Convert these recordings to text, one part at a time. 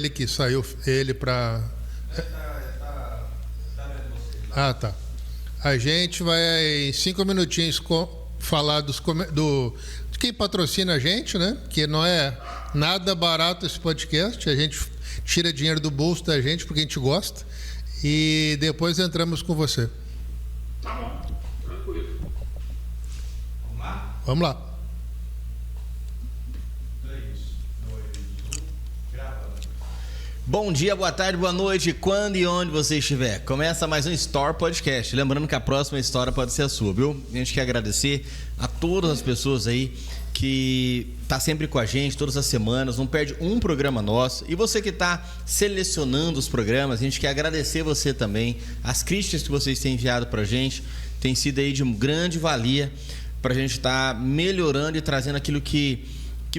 ele que saiu, ele para... Ah, tá. A gente vai, em 5 minutinhos, falar de quem patrocina a gente, né? Que não é nada barato esse podcast. A gente tira dinheiro do bolso da gente porque a gente gosta. E depois entramos com você. Tá bom, tranquilo. Vamos lá? Vamos lá. Bom dia, boa tarde, boa noite, quando e onde você estiver. Começa mais um Store Podcast. Lembrando que a próxima história pode ser a sua, viu? A gente quer agradecer a todas as pessoas aí que tá sempre com a gente todas as semanas, não perde um programa nosso. E você que tá selecionando os programas, a gente quer agradecer você também. As críticas que vocês têm enviado pra gente tem sido aí de grande valia pra gente estar melhorando e trazendo aquilo que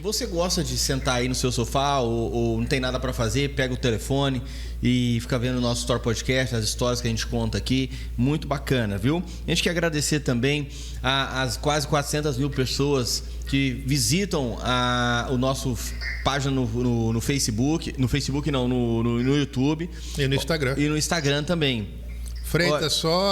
você gosta de sentar aí no seu sofá ou não tem nada para fazer, pega o telefone e fica vendo o nosso Store Podcast, as histórias que a gente conta aqui, muito bacana, viu? A gente quer agradecer também às quase 400 mil pessoas que visitam o nosso página no Facebook, no YouTube. E no Instagram. E no Instagram também. Freitas, só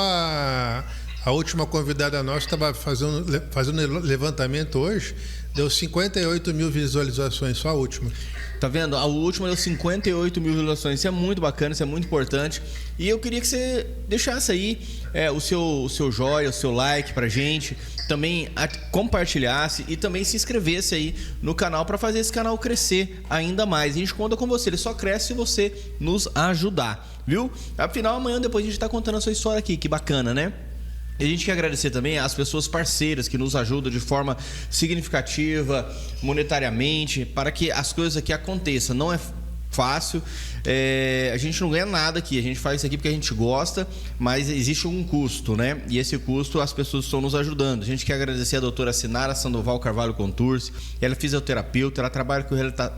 a última convidada nossa estava fazendo levantamento hoje, deu 58 mil visualizações, só a última. Tá vendo? A última deu 58 mil visualizações. Isso é muito bacana, isso é muito importante. E eu queria que você deixasse aí o seu joia, o seu like pra gente. Também compartilhasse e também se inscrevesse aí no canal para fazer esse canal crescer ainda mais. A gente conta com você, ele só cresce se você nos ajudar, viu? Afinal, amanhã depois a gente tá contando a sua história aqui, que bacana, né? E a gente quer agradecer também às pessoas parceiras que nos ajudam de forma significativa, monetariamente, para que as coisas aqui aconteçam. Não é fácil, a gente não ganha nada aqui, a gente faz isso aqui porque a gente gosta, mas existe um custo, né? E esse custo as pessoas estão nos ajudando. A gente quer agradecer a doutora Sinara Sandoval Carvalho Contursi, ela é fisioterapeuta, ela trabalha com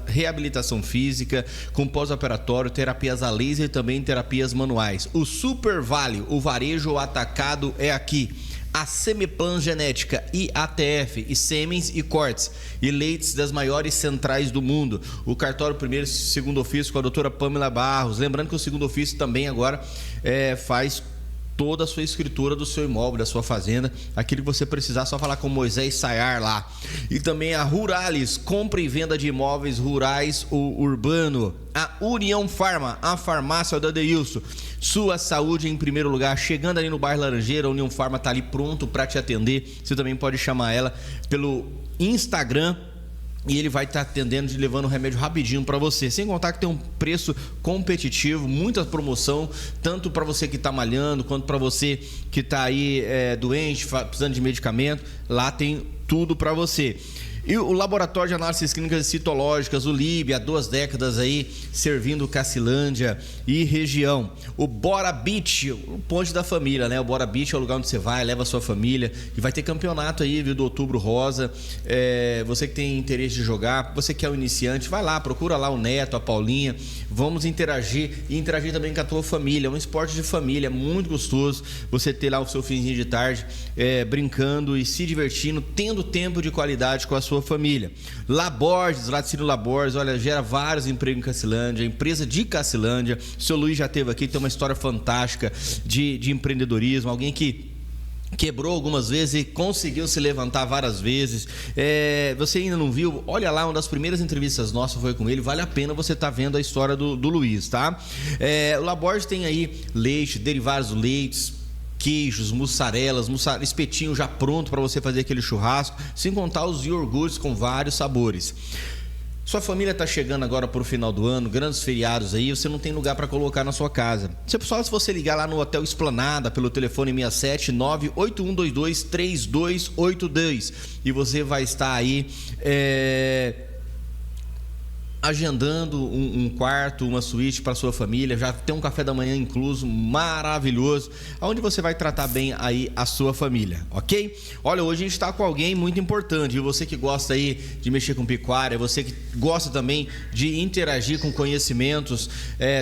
reabilitação física, com pós-operatório, terapias a laser e também terapias manuais. O Super Vale, o varejo atacado é aqui. A Semiplan Genética e ATF, e sêmens e cortes, e leites das maiores centrais do mundo. O cartório primeiro e segundo ofício com a doutora Pamela Barros. Lembrando que o segundo ofício também agora faz toda a sua escritura do seu imóvel, da sua fazenda. Aquilo que você precisar, só falar com Moisés Sayar lá. E também a Ruralis, compra e venda de imóveis rurais ou urbano. A União Farma, a farmácia da Deilson. Sua saúde em primeiro lugar. Chegando ali no bairro Laranjeira, a União Farma está ali pronto para te atender. Você também pode chamar ela pelo Instagram e ele vai estar atendendo e levando o remédio rapidinho para você. Sem contar que tem um preço competitivo, muita promoção, tanto para você que está malhando, quanto para você que está aí doente, precisando de medicamento. Lá tem tudo para você. E o Laboratório de Análises Clínicas e Citológicas, o LIB, há 2 décadas aí, servindo Cacilândia e região. O Bora Beach, o ponte da família, né? O Bora Beach é o lugar onde você vai, leva a sua família. E vai ter campeonato aí, viu, do Outubro Rosa. Você que tem interesse de jogar, você que é um iniciante, vai lá, procura lá o Neto, a Paulinha. Vamos interagir e interagir também com a tua família. É um esporte de família, é muito gostoso. Você ter lá o seu finzinho de tarde, brincando e se divertindo, tendo tempo de qualidade com a sua família. Laborges, Laticínio Laborges, olha, gera vários empregos em Cacilândia, empresa de Cacilândia. O seu Luiz já esteve aqui, tem uma história fantástica de empreendedorismo, alguém que quebrou algumas vezes e conseguiu se levantar várias vezes. Você ainda não viu? Olha lá, uma das primeiras entrevistas nossas foi com ele. Vale a pena você estar vendo a história do Luiz, tá? O Laborges tem aí leite, derivados do leite, queijos, mussarelas, espetinho já pronto para você fazer aquele churrasco, sem contar os iogurtes com vários sabores. Sua família está chegando agora para o final do ano, grandes feriados aí, você não tem lugar para colocar na sua casa. Só se você ligar lá no Hotel Esplanada pelo telefone 679-8122-3282 e você vai estar aí agendando um quarto, uma suíte para sua família, já tem um café da manhã incluso, maravilhoso, onde você vai tratar bem aí a sua família, ok? Olha, hoje a gente está com alguém muito importante, e você que gosta aí de mexer com pecuária, você que gosta também de interagir com conhecimentos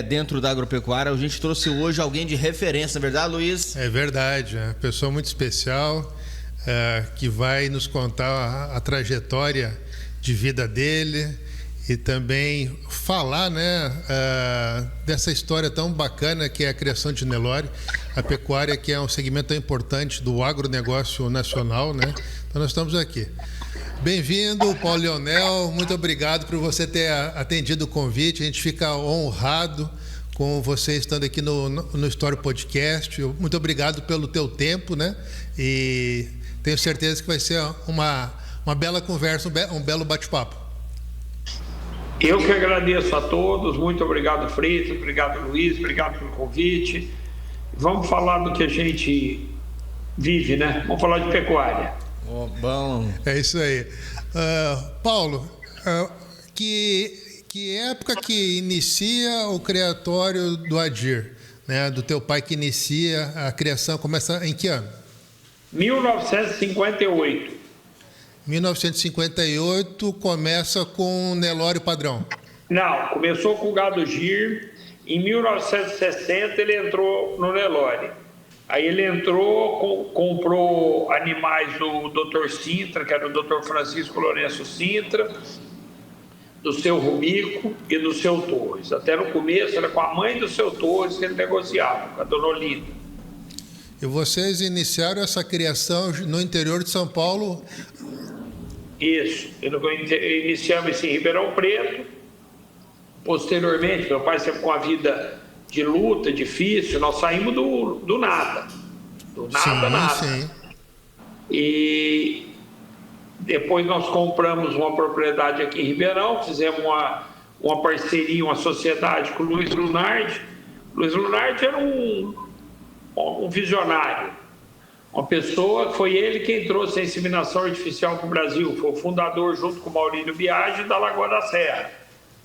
dentro da agropecuária, a gente trouxe hoje alguém de referência, não é verdade, Luiz? É verdade, é uma pessoa muito especial, que vai nos contar a trajetória de vida dele e também falar, né, dessa história tão bacana que é a criação de Nelore, a pecuária, que é um segmento tão importante do agronegócio nacional, né? Então nós estamos aqui. Bem-vindo, Paulo Leonel, muito obrigado por você ter atendido o convite, a gente fica honrado com você estando aqui no História Podcast. Muito obrigado pelo teu tempo, né? E tenho certeza que vai ser uma bela conversa, um belo bate-papo. Eu que agradeço a todos, muito obrigado, Freitas, obrigado, Luiz, obrigado pelo convite. Vamos falar do que a gente vive, né? Vamos falar de pecuária. Oh, bom. É isso aí. Paulo, que época que inicia o criatório do Adir, né? Do teu pai, que inicia a criação, começa em que ano? 1958. 1958 começa com o Nelore padrão. Não, começou com o gado Gir. Em 1960 ele entrou no Nelore. Aí ele entrou, comprou animais do Dr. Sintra, que era o Dr. Francisco Lourenço Sintra, do seu Rubico e do seu Torres. Até no começo era com a mãe do seu Torres que ele negociava, com a dona Olinda. E vocês iniciaram essa criação no interior de São Paulo? Isso. Iniciamos isso em Ribeirão Preto. Posteriormente, meu pai sempre com a vida de luta, difícil, nós saímos do nada. Do nada, nada. Sim. E depois nós compramos uma propriedade aqui em Ribeirão, fizemos uma parceria, uma sociedade com o Luiz Lunardi. O Luiz Lunardi era um visionário, uma pessoa, foi ele quem trouxe a inseminação artificial para o Brasil, foi o fundador, junto com o Maurílio Biagi, da Lagoa da Serra.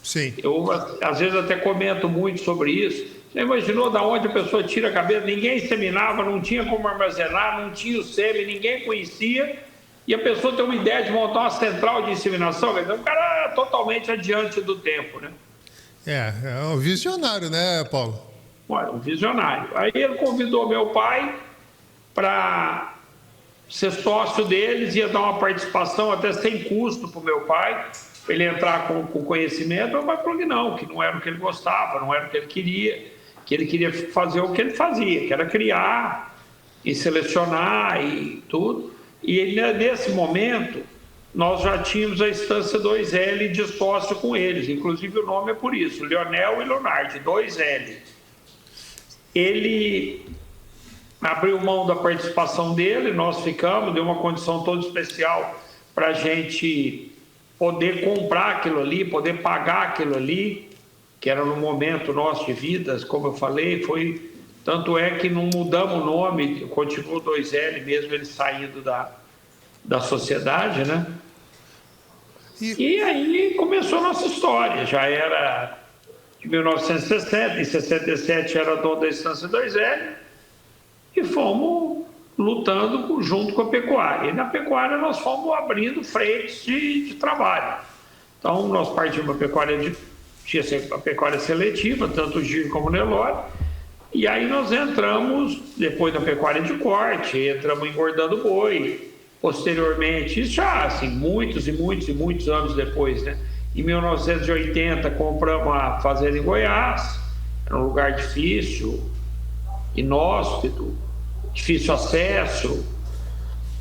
Sim. Eu, às vezes, até comento muito sobre isso. Você imaginou da onde a pessoa tira a cabeça? Ninguém inseminava, não tinha como armazenar, não tinha o sêmen, ninguém conhecia, e a pessoa tem uma ideia de montar uma central de inseminação. Quer dizer, o cara é totalmente adiante do tempo, né? É um visionário, né, Paulo? Olha, um visionário. Aí ele convidou meu pai para ser sócio deles, ia dar uma participação até sem custo para o meu pai, para ele entrar com conhecimento. Meu pai falou que não era o que ele gostava, não era o que ele queria, que ele queria fazer o que ele fazia, que era criar e selecionar e tudo. E nesse momento, nós já tínhamos a Estância 2L de sócio com eles, inclusive o nome é por isso, Leonel e Leonardi, 2L. Ele abriu mão da participação dele, nós ficamos, deu uma condição toda especial para a gente poder comprar aquilo ali, poder pagar aquilo ali, que era no momento nosso de vidas, como eu falei, tanto é que não mudamos o nome, continuou 2L mesmo, ele saindo da sociedade, né? E aí começou a nossa história, já era de 1960, em 67 era dono da Estância 2L, e fomos lutando junto com a pecuária. E na pecuária nós fomos abrindo frentes de trabalho. Então nós partimos da pecuária, tinha a pecuária seletiva, tanto o Gir como o Nelore, e aí nós entramos, depois da pecuária de corte, entramos engordando boi, posteriormente, isso já assim, muitos anos depois, né? Em 1980 compramos a fazenda em Goiás, era um lugar difícil, inóspito, difícil acesso.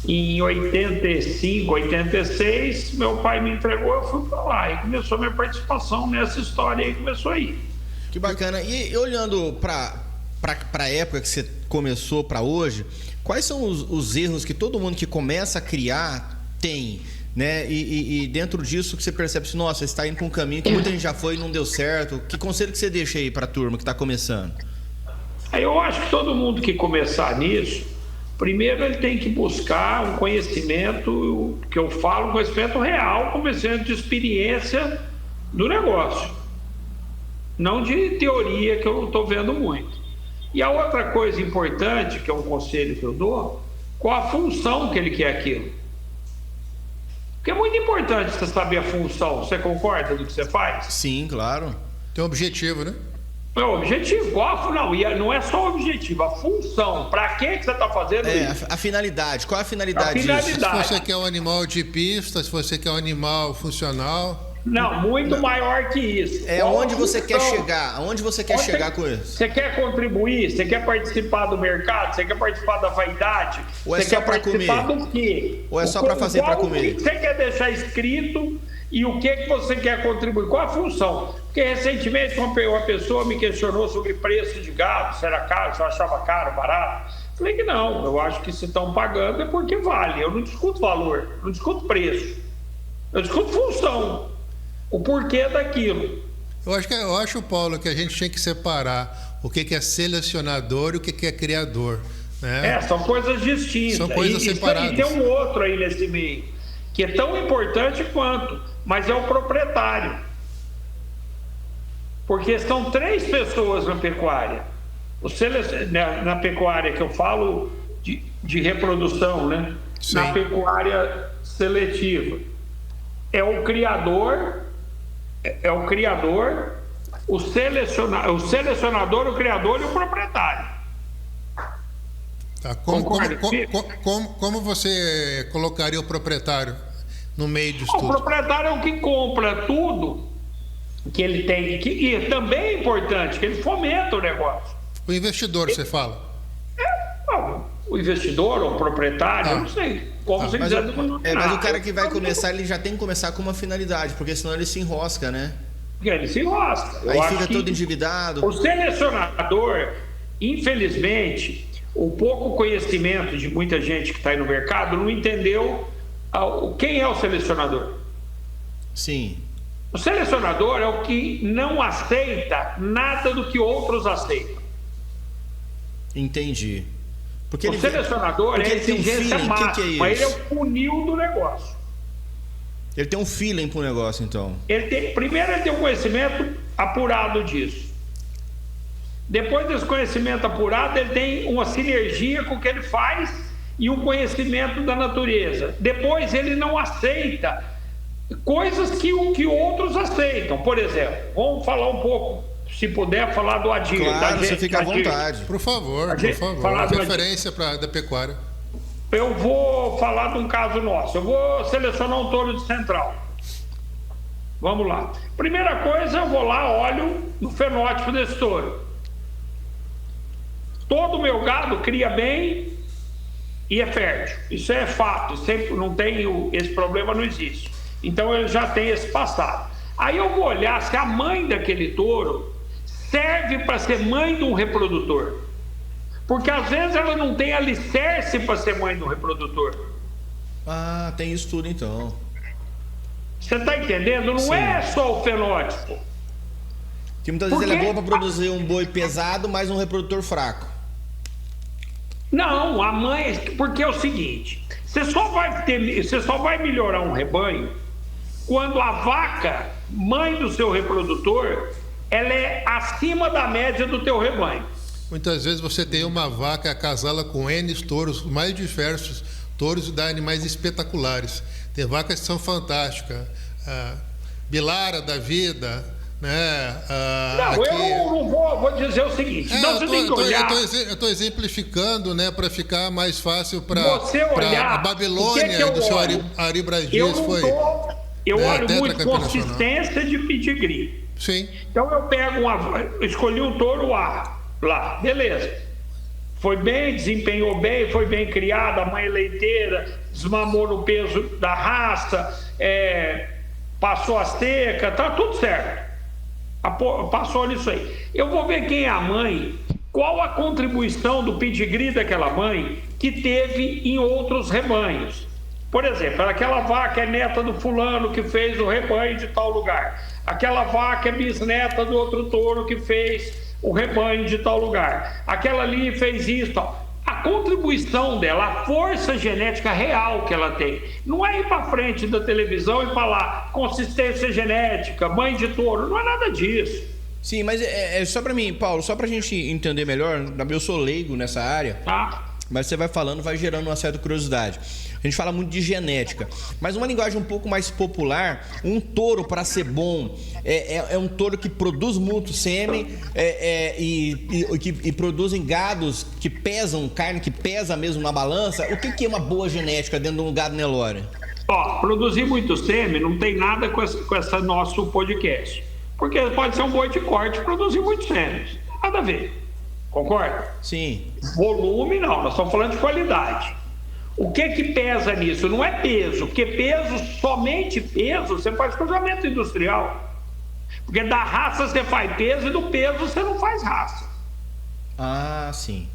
Em 85, 86, meu pai me entregou, eu fui para lá e começou a minha participação nessa história aí, começou aí. Que bacana. E olhando para a época que você começou para hoje, quais são os erros que todo mundo que começa a criar tem, né? E dentro disso que você percebe assim, nossa, você está indo para um caminho que muita gente já foi e não deu certo. Que conselho que você deixa aí para a turma que está começando? Eu acho que todo mundo que começar nisso, primeiro ele tem que buscar um conhecimento, que eu falo, um conhecimento real, conhecimento de experiência do negócio, não de teoria, que eu não estou vendo muito. E a outra coisa importante, que é um conselho que eu dou, qual a função que ele quer aquilo. Porque é muito importante você saber a função. Você concorda do que você faz? Sim, claro. Tem um objetivo, né? É o objetivo, não, e não é só o objetivo, a função. Para que você está fazendo isso? A finalidade, qual é a finalidade disso? Se você quer um animal de pista, se você quer um animal funcional. Não, muito maior que isso. Onde você quer chegar? Aonde você quer chegar com isso? Você quer contribuir? Você quer participar do mercado? Você quer participar da vaidade? Ou é você só quer para participar comer? do quê? Ou é só para fazer para comer? O que você quer deixar escrito e o que você quer contribuir? Qual a função? Porque recentemente uma pessoa me questionou sobre preço de gado, se era caro, se eu achava caro, barato. Falei que não, eu acho que se estão pagando é porque vale. Eu não discuto valor, não discuto preço. Eu discuto função, o porquê daquilo. Eu acho, Paulo, que a gente tinha que separar o que é selecionador e o que é criador. Né? São coisas distintas. São coisas separadas. E tem um outro aí nesse meio, que é tão importante quanto, mas é o proprietário. Porque são 3 pessoas na pecuária. Na pecuária que eu falo de reprodução, né? Sim. Na pecuária seletiva. É o criador, o selecionador, o criador e o proprietário. Tá. Como você colocaria o proprietário no meio disso tudo? O proprietário é o que compra tudo que ele tem, e também é importante que ele fomenta o negócio. O investidor, você fala? O investidor ou o proprietário, eu não sei. Como você quiser denominar. Mas o cara que vai começar, ele já tem que começar com uma finalidade, porque senão ele se enrosca, né? Ele se enrosca. Aí fica todo endividado. O selecionador, infelizmente, o pouco conhecimento de muita gente que está aí no mercado não entendeu quem é o selecionador. Sim. O selecionador é o que não aceita nada do que outros aceitam. Entendi. Porque o selecionador é exigência máxima, que é isso? Mas ele é o funil do negócio. Ele tem um feeling pro negócio, então. Primeiro ele tem um conhecimento apurado disso. Depois desse conhecimento apurado, ele tem uma sinergia com o que ele faz e um conhecimento da natureza. Depois ele não aceita coisas que outros aceitam. Por exemplo, vamos falar um pouco, se puder, falar do Adir. Claro, você fica à vontade. Por favor. Referência da pecuária. Eu vou falar de um caso nosso. Eu vou selecionar um touro de central. Vamos lá. Primeira coisa, eu vou lá, olho no fenótipo desse touro. Todo o meu gado cria bem e é fértil. Isso é fato. Sempre não tem esse problema, não existe. Então ele já tem esse passado. Aí eu vou olhar se a mãe daquele touro serve para ser mãe de um reprodutor. Porque às vezes ela não tem alicerce para ser mãe de um reprodutor. Ah, tem isso tudo então. Você está entendendo? Não é só o fenótipo. Que muitas vezes ela é boa para produzir um boi pesado, mas um reprodutor fraco. Não, a mãe... Porque é o seguinte, você só vai melhorar um rebanho quando a vaca, mãe do seu reprodutor, ela é acima da média do teu rebanho. Muitas vezes você tem uma vaca, acasala com N touros, mais diversos touros e dá animais espetaculares. Tem vacas que são fantásticas. Bilara da vida, né? Eu não vou dizer o seguinte. Então você tem que olhar... Eu estou exemplificando, né, para ficar mais fácil para a Babilônia do seu Ari Braz Dias. Eu olho muito consistência de pedigree. Sim. Então eu escolhi o touro A lá, beleza. Foi bem, desempenhou bem, foi bem criado, a mãe leiteira, desmamou no peso da raça, passou a seca, tá tudo certo. Passou nisso aí. Eu vou ver quem é a mãe, qual a contribuição do pedigree daquela mãe que teve em outros rebanhos. Por exemplo, aquela vaca é neta do fulano que fez o rebanho de tal lugar. Aquela vaca é bisneta do outro touro que fez o rebanho de tal lugar. Aquela ali fez isso, tal. A contribuição dela, a força genética real que ela tem, não é ir para frente da televisão e falar consistência genética, mãe de touro, não é nada disso. Sim, mas é só para mim, Paulo, só para a gente entender melhor, eu sou leigo nessa área, mas você vai falando, vai gerando uma certa curiosidade. A gente fala muito de genética, mas uma linguagem um pouco mais popular, um touro, para ser bom, é um touro que produz muito sêmen e produzem gados que pesam, carne que pesa mesmo na balança. O que é uma boa genética dentro de um gado Nelore? Ó, produzir muito sêmen não tem nada com esse nosso podcast. Porque pode ser um boi de corte produzir muito sêmen. Nada a ver. Concorda? Sim. Volume não, nós estamos falando de qualidade. O que pesa nisso? Não é peso, porque peso, somente peso, você faz cruzamento industrial. Porque da raça você faz peso e do peso você não faz raça. Ah, sim.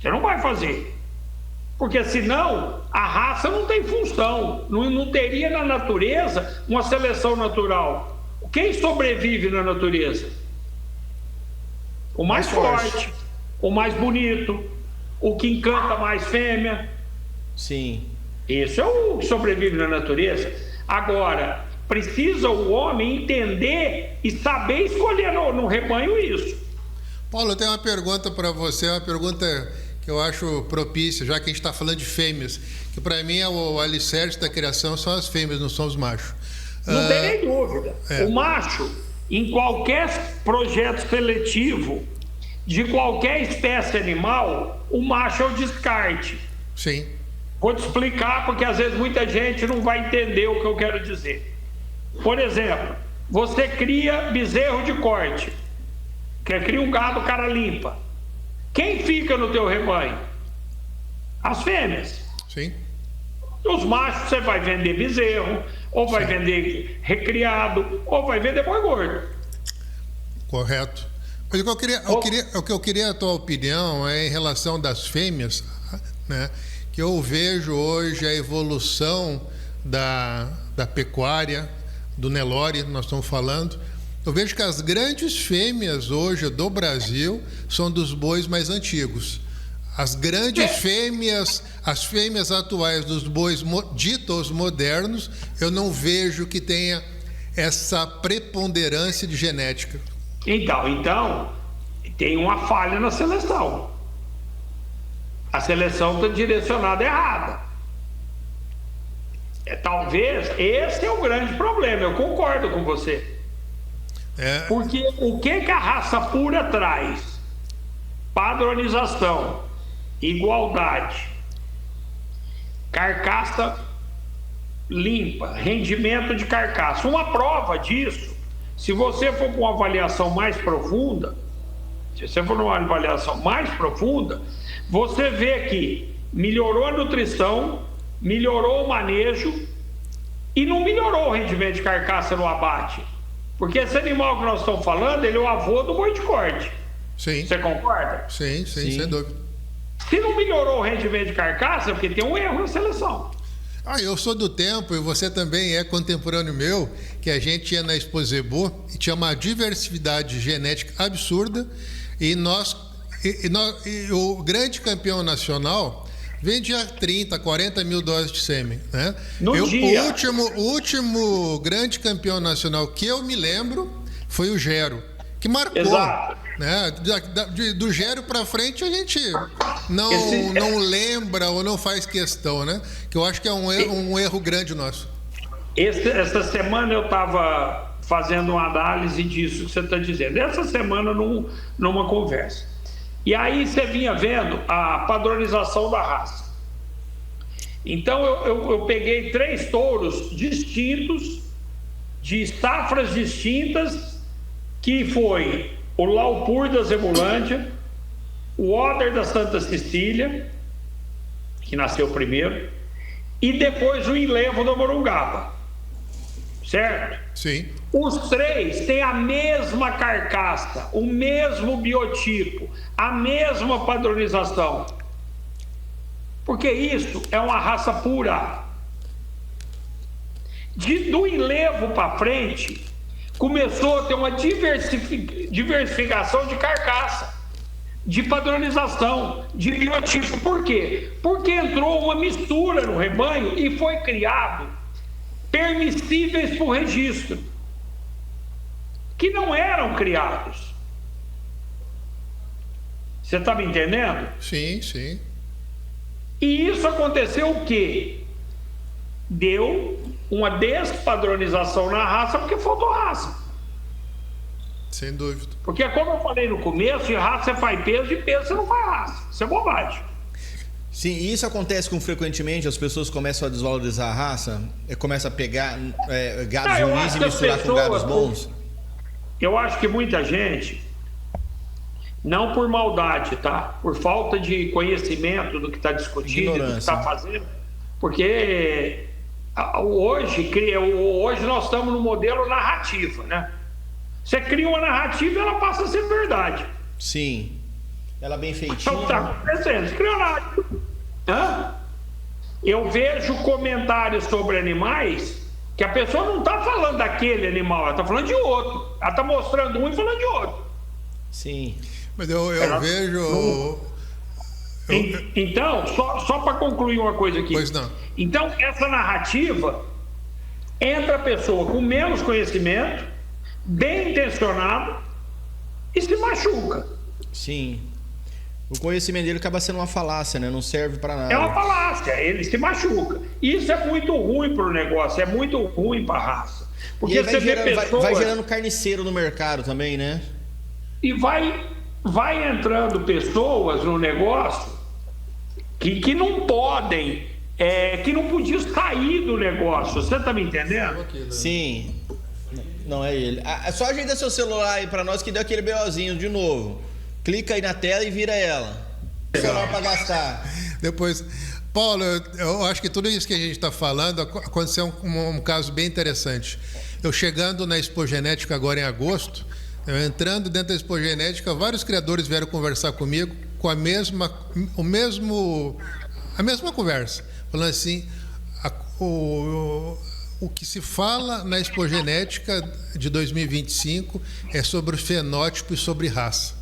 Você não vai fazer. Porque senão a raça não tem função. Não teria na natureza uma seleção natural. Quem sobrevive na natureza? O mais forte, o mais bonito, o que encanta mais fêmea. Sim. Esse é o que sobrevive na natureza. Agora, precisa o homem entender e saber escolher no rebanho isso. Paulo, eu tenho uma pergunta para você, uma pergunta que eu acho propícia, já que a gente está falando de fêmeas, que para mim é o alicerce da criação, são as fêmeas, não são os machos. Não tem nem dúvida. O macho, em qualquer projeto seletivo de qualquer espécie animal, o macho é o descarte. Sim. Vou te explicar, porque às vezes muita gente não vai entender o que eu quero dizer. Por exemplo, você cria bezerro de corte, que cria um gado cara limpa. Quem fica no teu rebanho? As fêmeas. Sim. Os machos você vai vender bezerro, ou vai vender recriado, ou vai vender boi gordo. Correto. Mas o que eu queria a tua opinião é em relação das fêmeas, né? Que eu vejo hoje a evolução da pecuária, do Nelore, nós estamos falando. Eu vejo que as grandes fêmeas hoje do Brasil são dos bois mais antigos. As grandes fêmeas, as fêmeas atuais dos bois ditos modernos, eu não vejo que tenha essa preponderância de genética. Então tem uma falha na seleção. A seleção está direcionada errada. Talvez esse é o grande problema, eu concordo com você. Porque o que a raça pura traz? Padronização, igualdade, carcaça limpa, rendimento de carcaça. Uma prova disso, se você for para uma avaliação mais profunda, você vê que melhorou a nutrição, melhorou o manejo e não melhorou o rendimento de carcaça no abate. Porque esse animal que nós estamos falando, ele é o avô do boi de corte. Sim. Você concorda? Sim, sem dúvida. Se não melhorou o rendimento de carcaça, é porque tem um erro na seleção. Eu sou do tempo, e você também é contemporâneo meu, que a gente ia na Expo Zebu e tinha uma diversidade genética absurda, e o grande campeão nacional vendia 30, 40 mil doses de sêmen, né? O último grande campeão nacional que eu me lembro foi o Gero, que marcou. Exato. Né? Do Gero para frente a gente não lembra ou não faz questão, né? Que eu acho que é um erro grande nosso. Essa semana eu estava fazendo uma análise disso que você está dizendo. Essa semana numa conversa. E aí você vinha vendo a padronização da raça. Então eu peguei 3 touros distintos, de safras distintas, que foi o Laupur da Zemulândia, o Oder da Santa Cecília, que nasceu primeiro, e depois o Enlevo da Morungaba. Certo? Sim. Os 3 têm a mesma carcaça, o mesmo biotipo, a mesma padronização. Porque isso é uma raça pura. Do Enlevo para frente, começou a ter uma diversificação de carcaça, de padronização, de biotipo. Por quê? Porque entrou uma mistura no rebanho e foi criado permissíveis por registro, que não eram criados. Você está me entendendo? Sim, sim. E isso aconteceu o quê? Deu uma despadronização na raça, porque faltou raça. Sem dúvida. Porque como eu falei no começo, de raça você faz peso, de peso você não faz raça. Isso é bobagem. Sim, e isso acontece frequentemente, as pessoas começam a desvalorizar a raça, começam a pegar gados ruins e misturar com gados bons? Eu acho que muita gente, não por maldade, tá? Por falta de conhecimento do que está discutindo, do que está fazendo, porque hoje nós estamos no modelo narrativa, né? Você cria uma narrativa e ela passa a ser verdade. Sim. Ela bem feitinha. Então está acontecendo, você cria uma narrativa. Eu vejo comentários sobre animais que a pessoa não está falando daquele animal, ela está falando de outro. Ela está mostrando um e falando de outro. Sim. Mas eu vejo... Então, só para concluir uma coisa aqui. Pois não. Então, essa narrativa, entra a pessoa com menos conhecimento, bem intencionada, e se machuca. Sim. O conhecimento dele acaba sendo uma falácia, né? Não serve para nada. É uma falácia, ele se machuca. Isso é muito ruim para o negócio, é muito ruim para a raça. Porque você vê pessoas... vai gerando carniceiro no mercado também, né? E vai entrando pessoas no negócio que não podem, que não podiam sair do negócio. Você tá me entendendo? Sim. Não é ele. Só ajeita seu celular aí para nós que deu aquele BOzinho de novo. Clica aí na tela e vira ela. Celular para gastar. Depois, Paulo, eu acho que tudo isso que a gente está falando aconteceu um caso bem interessante. Eu chegando na Expogenética agora em agosto, entrando dentro da Expogenética, vários criadores vieram conversar comigo com a mesma conversa, falando assim, o que se fala na Expogenética de 2025 é sobre o fenótipo e sobre raça,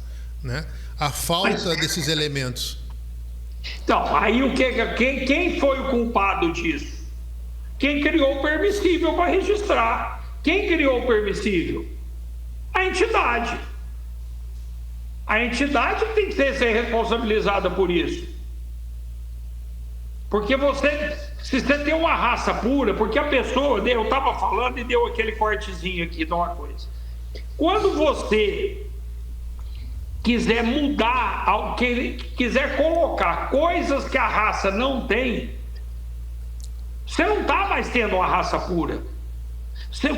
né? A falta desses elementos. Então, aí quem foi o culpado disso? Quem criou o permissível para registrar? Quem criou o permissível? A entidade. A entidade tem que ser responsabilizada por isso. Porque se você tem uma raça pura, porque a pessoa, eu estava falando e deu aquele cortezinho aqui de uma coisa. Quando você quiser mudar, quiser colocar coisas que a raça não tem, você não está mais tendo uma raça pura.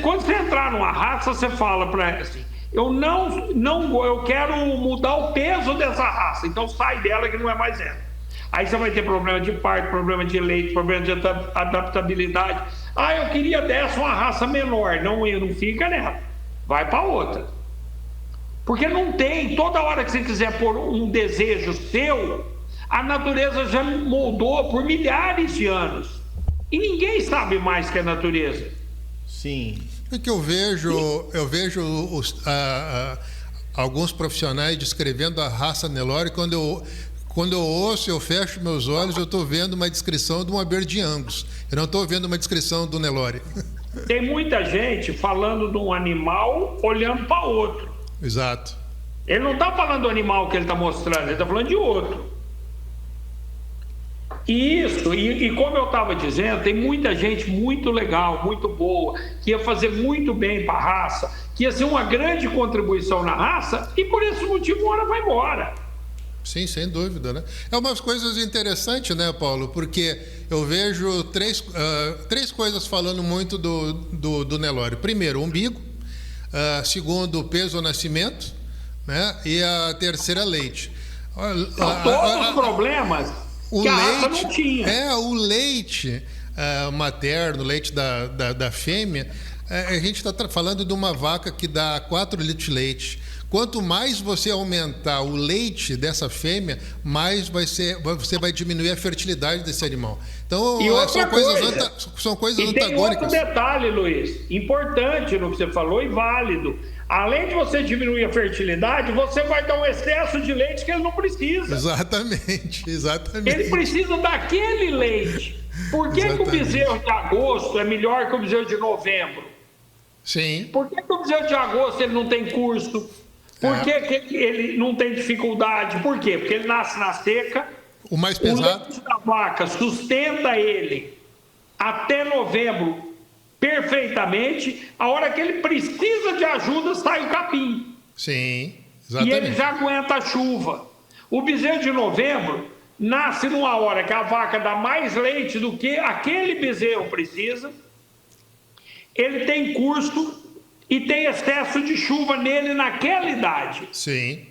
Quando você entrar numa raça, você fala para ela assim, eu quero mudar o peso dessa raça, então sai dela que não é mais ela. Aí você vai ter problema de parto, problema de leite, problema de adaptabilidade. Eu queria dessa uma raça menor. Não fica nela, vai para outra. Porque não tem, toda hora que você quiser pôr um desejo seu, a natureza já moldou por milhares de anos. E ninguém sabe mais que a natureza. Sim. É que eu vejo alguns profissionais descrevendo a raça Nelore, quando eu ouço, eu fecho meus olhos, eu estou vendo uma descrição de uma Verde Angus. Eu não estou vendo uma descrição do Nelore. Tem muita gente falando de um animal olhando para outro. Exato. Ele não está falando do animal que ele está mostrando, ele está falando de outro. E como eu estava dizendo, tem muita gente muito legal, muito boa, que ia fazer muito bem para a raça, que ia ser uma grande contribuição na raça, e por esse motivo uma hora vai embora. Sim, sem dúvida, né? É umas coisas interessantes, né, Paulo? Porque eu vejo três coisas falando muito do Nelore. Primeiro, o umbigo. Segundo, peso ao nascimento, né? E a terceira, leite. Todos os problemas que a raça não tinha. O leite materno, o leite da fêmea, a gente está falando de uma vaca que dá 4 litros de leite. Quanto mais você aumentar o leite dessa fêmea, mais você vai diminuir a fertilidade desse animal. Então, são coisas antagônicas. Tem outro detalhe, Luiz, importante no que você falou e válido. Além de você diminuir a fertilidade, você vai dar um excesso de leite que ele não precisa. Exatamente. Ele precisa daquele leite. Por que o bezerro de agosto é melhor que o bezerro de novembro? Sim. Por que o bezerro de agosto ele não tem curso? Por que ele não tem dificuldade? Por quê? Porque ele nasce na seca. O mais pesado. O leite da vaca sustenta ele até novembro perfeitamente. A hora que ele precisa de ajuda, sai o capim. Sim, exatamente. E ele já aguenta a chuva. O bezerro de novembro, nasce numa hora que a vaca dá mais leite do que aquele bezerro precisa, ele tem curso e tem excesso de chuva nele naquela idade. Sim.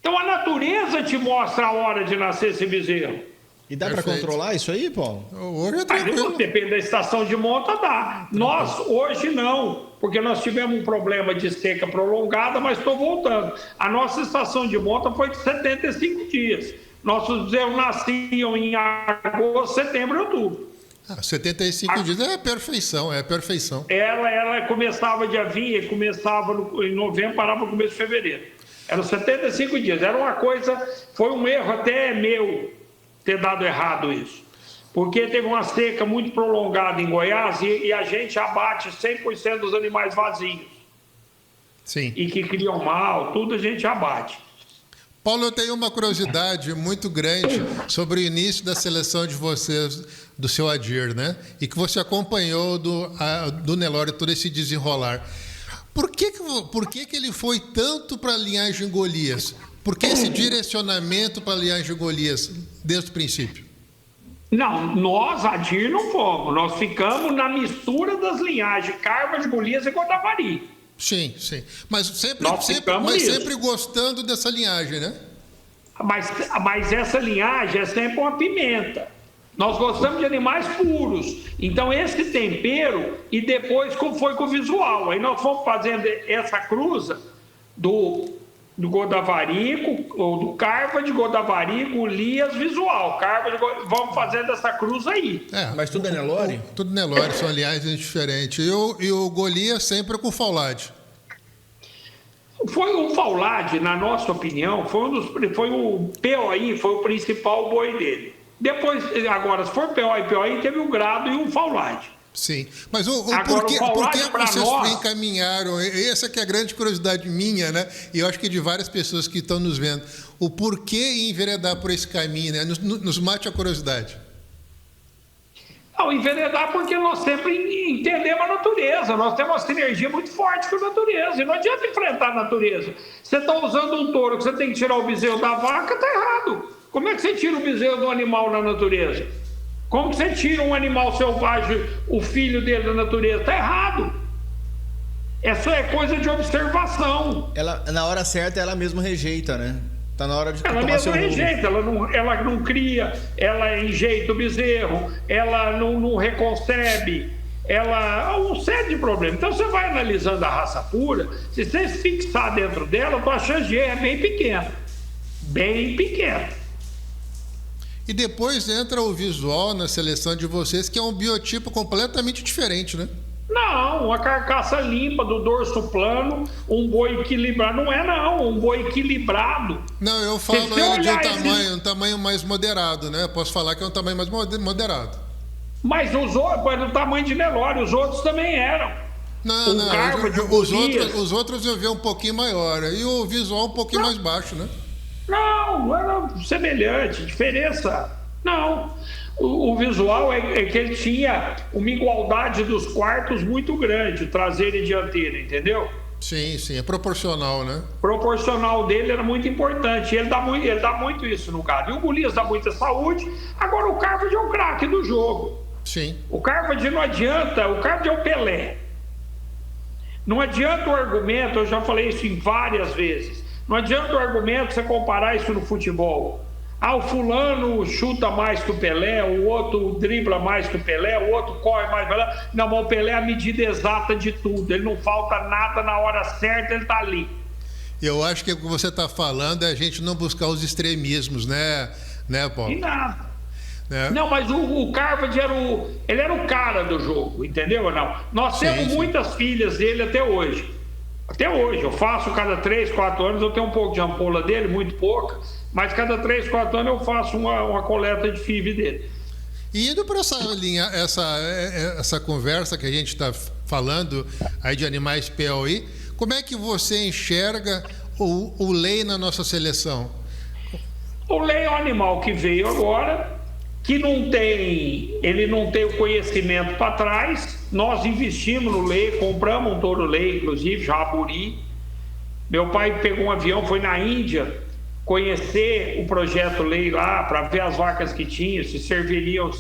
Então a natureza te mostra a hora de nascer esse bezerro. E dá para controlar isso aí, Paulo? Hoje é tranquilo. Depende da estação de monta, dá. Nós, hoje, não, porque nós tivemos um problema de seca prolongada, mas estou voltando. A nossa estação de monta foi de 75 dias. Nossos bezerros nasciam em agosto, setembro e outubro. 75 dias é perfeição, é perfeição. Ela começava dia 20, começava em novembro, parava no começo de fevereiro. Eram 75 dias. Era uma coisa, foi um erro até meu ter dado errado isso. Porque teve uma seca muito prolongada em Goiás e a gente abate 100% dos animais vazios. Sim. E que criam mal, tudo a gente abate. Paulo, eu tenho uma curiosidade muito grande sobre o início da seleção de vocês, do seu Adir, né? E que você acompanhou do Nelore todo esse desenrolar. Por que ele foi tanto para a linhagem Golias? Por que esse direcionamento para a linhagem Golias desde o princípio? Não, nós, Adir, não fomos. Nós ficamos na mistura das linhagens Carvas, Golias e Godavari. Sim. Mas sempre gostando dessa linhagem, né? Mas essa linhagem é sempre uma pimenta. Nós gostamos de animais puros. Então, esse tempero, e depois como foi com o visual. Aí nós fomos fazendo essa cruza do Godavari, ou do Carva de Godavari, Golias, visual. Vamos fazendo essa cruza aí. Mas tudo é Nelore? Tudo Nelore, são linhagens diferentes. E o Golias sempre com Faulade. Foi o Faulade, na nossa opinião, foi o POI, foi o principal boi dele. Depois, agora, se for POI, teve o Grado e o Faulade. Sim, mas Agora, por que vocês encaminharam? Essa que é a grande curiosidade minha, né? E eu acho que de várias pessoas que estão nos vendo. O porquê enveredar por esse caminho, né? Nos mate a curiosidade. Não, enveredar porque nós sempre entendemos a natureza. Nós temos uma sinergia muito forte com a natureza. E não adianta enfrentar a natureza. Você está usando um touro que você tem que tirar o bezerro da vaca, está errado. Como é que você tira o bezerro do animal na natureza? Como que você tira um animal selvagem, o filho dele da natureza? Está errado. Essa é coisa de observação. Ela, na hora certa, ela mesma rejeita, né? Tá na hora de ela mesma rejeita, ela não cria, ela enjeita o bezerro, ela não reconcebe, um sério de problemas. Então você vai analisando a raça pura, se você se fixar dentro dela, a tua chance de erro é bem pequena. Bem pequena. E depois entra o visual na seleção de vocês, que é um biotipo completamente diferente, né? Não, uma carcaça limpa, do dorso plano, um boi equilibrado. Não é não, um boi equilibrado. Não, eu falo ele de um tamanho mais moderado, né? Eu posso falar que é um tamanho mais moderado. Mas os outros, do tamanho de Nelore, os outros também eram. Os outros eu vi um pouquinho maior. E o visual um pouquinho mais baixo, né? Não era semelhante, diferença. Não. O visual é que ele tinha uma igualdade dos quartos muito grande, traseiro e dianteiro, entendeu? Sim, é proporcional, né? Proporcional dele era muito importante. Ele dá muito isso no gado. E o Golias dá muita saúde. Agora o Carvard é o craque do jogo. Sim. O Carvard não adianta, o Carvard é o Pelé. Não adianta o argumento, eu já falei isso em várias vezes. Não adianta o argumento você comparar isso no futebol. O fulano chuta mais que o Pelé, o outro dribla mais que o Pelé, o outro corre mais que o Pelé. Não, mas o Pelé é a medida exata de tudo. Ele não falta nada na hora certa, ele está ali. Eu acho que o que você está falando é a gente não buscar os extremismos, né Paulo? E nada. Não, mas o Carvard ele era o cara do jogo, entendeu ou não? Nós temos muitas filhas dele até hoje. Até hoje, eu faço cada 3, 4 anos, eu tenho um pouco de ampola dele, muito pouca, mas cada 3, 4 anos eu faço uma coleta de FIV dele. E indo para essa conversa que a gente está falando aí de animais POI, como é que você enxerga o lei na nossa seleção? O lei é um animal que veio agora, que ele não tem o conhecimento para trás. Nós investimos no lei, compramos um touro lei, inclusive, Jaburi. Meu pai pegou um avião, foi na Índia, conhecer o projeto lei lá, para ver as vacas que tinham, se serviriam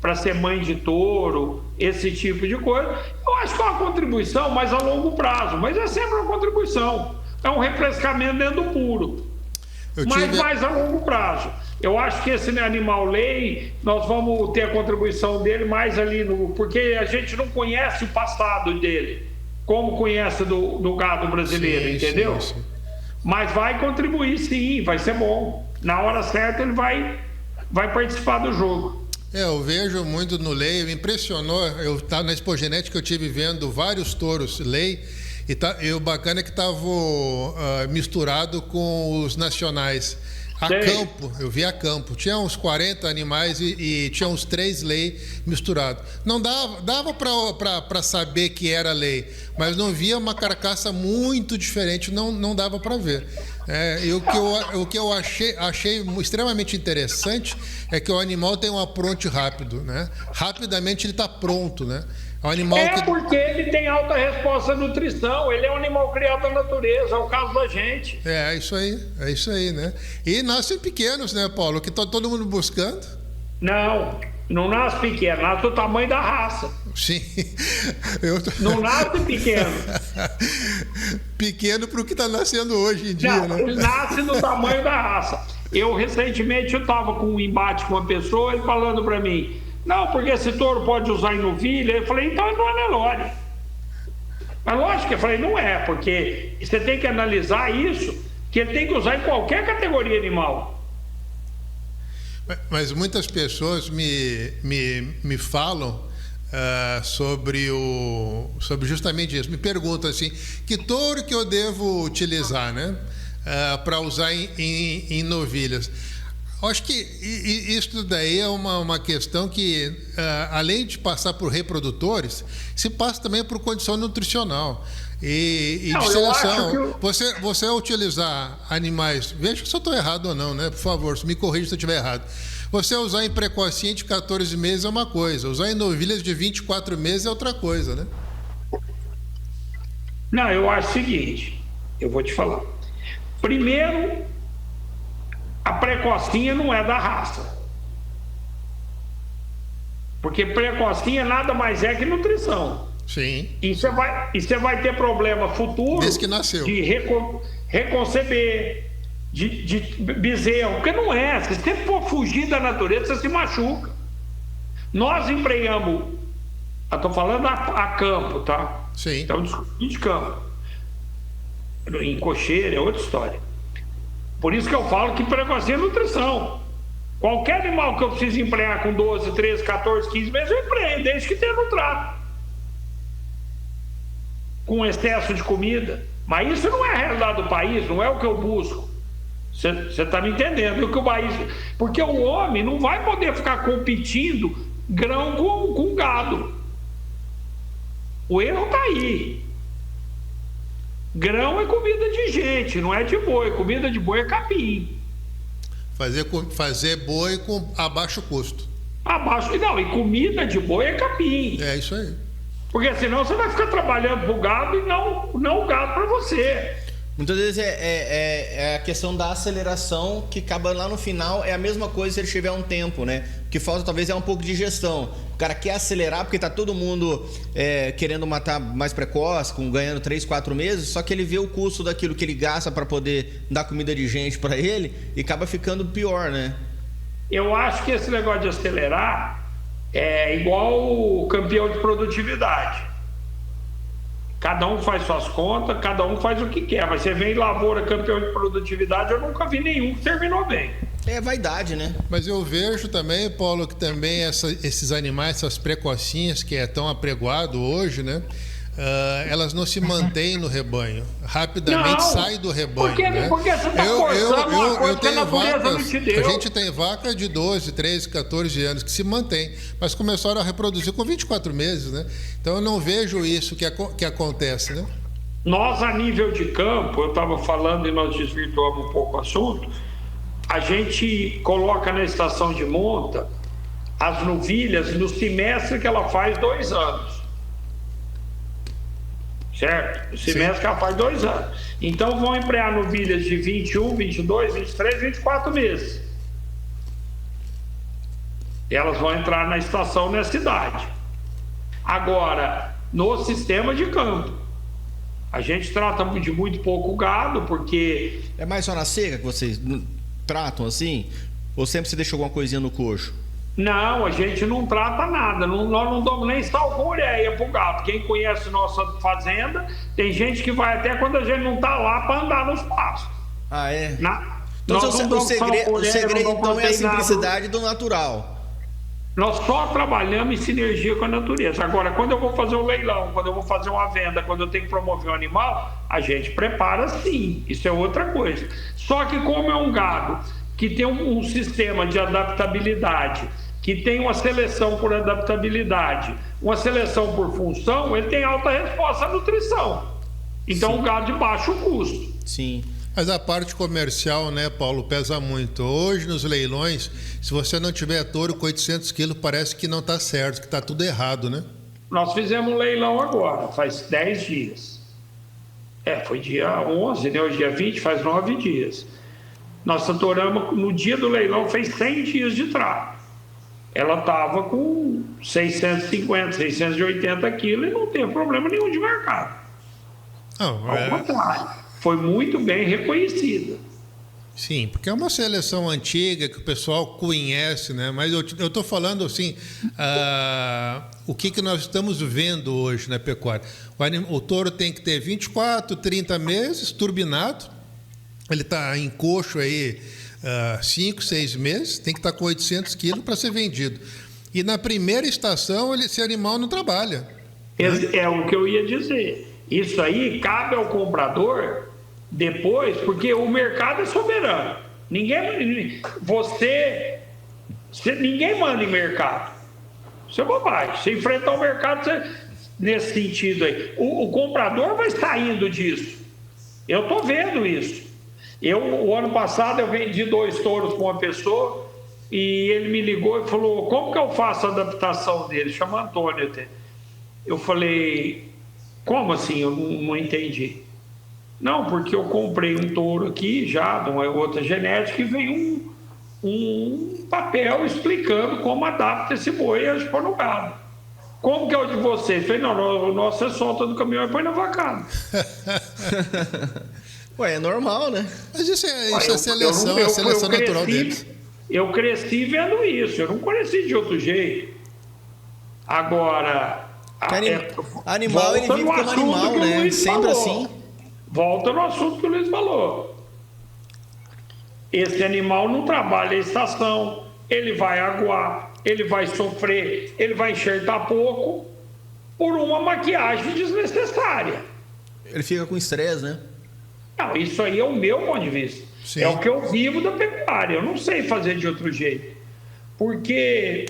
para ser mãe de touro, esse tipo de coisa. Eu acho que é uma contribuição mais a longo prazo, mas é sempre uma contribuição. É um refrescamento dentro do puro. Mas mais a longo prazo. Eu acho que esse animal lei, nós vamos ter a contribuição dele mais ali porque a gente não conhece o passado dele, como conhece do gado brasileiro, sim, entendeu? Sim, sim. Mas vai contribuir, sim, vai ser bom. Na hora certa ele vai participar do jogo. Eu vejo muito no lei, me impressionou, eu estava na Expo Genética, eu tive vendo vários touros lei, e o bacana é que estava misturado com os nacionais. A campo, eu vi a campo. Tinha uns 40 animais e tinha uns 3 lei misturados. Não dava para saber que era lei, mas não via uma carcaça muito diferente, não dava para ver. E o que eu achei extremamente interessante é que o animal tem um apronte rápido, né? Rapidamente ele está pronto, né? Porque ele tem alta resposta à nutrição, ele é um animal criado da natureza, é o caso da gente. É isso aí, né? E nascem pequenos, né, Paulo? Que tá todo mundo buscando. Não nasce pequeno, nasce do tamanho da raça. Sim. Não nasce pequeno. Pequeno para o que está nascendo hoje em dia, né? Ele nasce do tamanho da raça. Recentemente, eu estava com um embate com uma pessoa, ele falando para mim, não, porque esse touro pode usar em novilha. Eu falei, então não é Nelore. Mas lógico, eu falei, não é, porque você tem que analisar isso, que ele tem que usar em qualquer categoria animal. Mas muitas pessoas me falam sobre justamente isso. Me perguntam assim, que touro que eu devo utilizar, né? Para usar em novilhas. Eu acho que isso daí é uma questão que, além de passar por reprodutores, se passa também por condição nutricional e de seleção. Você utilizar animais, veja se eu estou errado ou não, né? Por favor, me corrija se eu estiver errado. Você usar em precocinha de 14 meses é uma coisa, usar em novilhas de 24 meses é outra coisa, né? Não, eu acho o seguinte, eu vou te falar. Primeiro, a precocinha não é da raça. Porque precocinha nada mais é que nutrição. Sim. E você vai ter problema futuro desde que nasceu. De reconceber, de bezerro. Porque não é. Se você for fugir da natureza, você se machuca. Nós empregamos, eu estou falando a campo, tá? Sim. Então, de campo. Em cocheira é outra história. Por isso que eu falo que precocinha é nutrição. Qualquer animal que eu preciso emprenhar com 12, 13, 14, 15 meses, eu emprenho, desde que tenha no trato. Com excesso de comida. Mas isso não é a realidade do país, não é o que eu busco. Você está me entendendo? Porque o homem não vai poder ficar competindo grão com gado. O erro está aí. Grão é comida de gente, não é de boi. Comida de boi é capim. Fazer boi com abaixo custo. Não, e comida de boi é capim. É isso aí. Porque senão você vai ficar trabalhando pro gado e não o gado para você. Muitas vezes é a questão da aceleração, que acaba lá no final, é a mesma coisa se ele tiver um tempo, né? O que falta talvez é um pouco de gestão. O cara quer acelerar porque tá todo mundo querendo matar mais precoce, ganhando 3, 4 meses, só que ele vê o custo daquilo que ele gasta para poder dar comida de gente para ele e acaba ficando pior, né? Eu acho que esse negócio de acelerar é igual o campeão de produtividade. Cada um faz suas contas, cada um faz o que quer. Mas você vem em lavoura campeão de produtividade, eu nunca vi nenhum que terminou bem. É vaidade, né? Mas eu vejo também, Paulo, que também esses animais, essas precocinhas que é tão apregoado hoje, né? Elas não se mantêm no rebanho. Rapidamente sai do rebanho. Porque você está forçando uma coisa que a natureza não te deu. A gente tem vaca de 12, 13, 14 anos que se mantém, mas começaram a reproduzir com 24 meses, né? Então eu não vejo isso que acontece, né? Nós, a nível de campo, eu estava falando e nós desvirtuamos um pouco o assunto, a gente coloca na estação de monta as novilhas no semestre que ela faz 2 anos. certo? Esse mês que ela faz 2 anos. Então vão emprear novilhas de 21, 22, 23, 24 meses. Elas vão entrar na estação nessa idade. Agora, no sistema de campo, a gente trata de muito pouco gado, porque... É mais só na seca que vocês tratam assim? Ou sempre você deixa alguma coisinha no coxo? Não, a gente não trata nada. Nós não damos nem salmoreia pro gado. Quem conhece nossa fazenda, tem gente que vai até quando a gente não tá lá para andar nos pastos. Ah, é? Então, o segredo então é a simplicidade do natural. Nós só trabalhamos em sinergia com a natureza. Agora, quando eu vou fazer um leilão, quando eu vou fazer uma venda, quando eu tenho que promover um animal, a gente prepara sim. Isso é outra coisa. Só que como é um gado que tem um sistema de adaptabilidade, que tem uma seleção por adaptabilidade, uma seleção por função, ele tem alta resposta à nutrição. Então, um gado de baixo custo. Sim. Mas a parte comercial, né, Paulo, pesa muito. Hoje, nos leilões, se você não tiver touro com 800 quilos, parece que não está certo, que está tudo errado, né? Nós fizemos um leilão agora, faz 10 dias. Foi dia 11, né? Hoje é dia 20, faz 9 dias. Nós saturamos, no dia do leilão, fez 100 dias de trato. Ela estava com 650, 680 quilos e não teve problema nenhum de mercado. Ao contrário. Foi muito bem reconhecida. Sim, porque é uma seleção antiga que o pessoal conhece, né? Mas eu estou falando assim, o que nós estamos vendo hoje na pecuária. O touro tem que ter 24, 30 meses, turbinado. Ele está em coxo aí 5, 6 meses, tem que estar com 800 quilos para ser vendido. E na primeira estação, esse animal não trabalha. É o que eu ia dizer. Isso aí cabe ao comprador depois, porque o mercado é soberano. Ninguém manda em mercado. Isso é bobagem. Você enfrentar o mercado nesse sentido aí. O comprador vai saindo disso. Eu estou vendo isso. O ano passado eu vendi 2 touros para uma pessoa e ele me ligou e falou: como que eu faço a adaptação dele? Chama Antônio até. Eu falei: como assim? Eu não entendi. Não, porque eu comprei um touro aqui já, de uma outra genética, e veio um papel explicando como adapta esse boi a expor no gado. Como que é o de vocês? Eu falei: não, o nosso é solta do caminhão e põe na vacada. Ué, é normal, né? Mas isso é seleção, é a seleção natural deles. Eu cresci vendo isso, eu não cresci de outro jeito. Agora... Animal, ele vive como animal, né? Sempre assim. Volta no assunto que o Luiz falou. Esse animal não trabalha a estação, ele vai aguar, ele vai sofrer, ele vai enxertar pouco por uma maquiagem desnecessária. Ele fica com estresse, né? Não, isso aí é o meu ponto de vista. Sim. É o que eu vivo da pecuária. Eu não sei fazer de outro jeito. Porque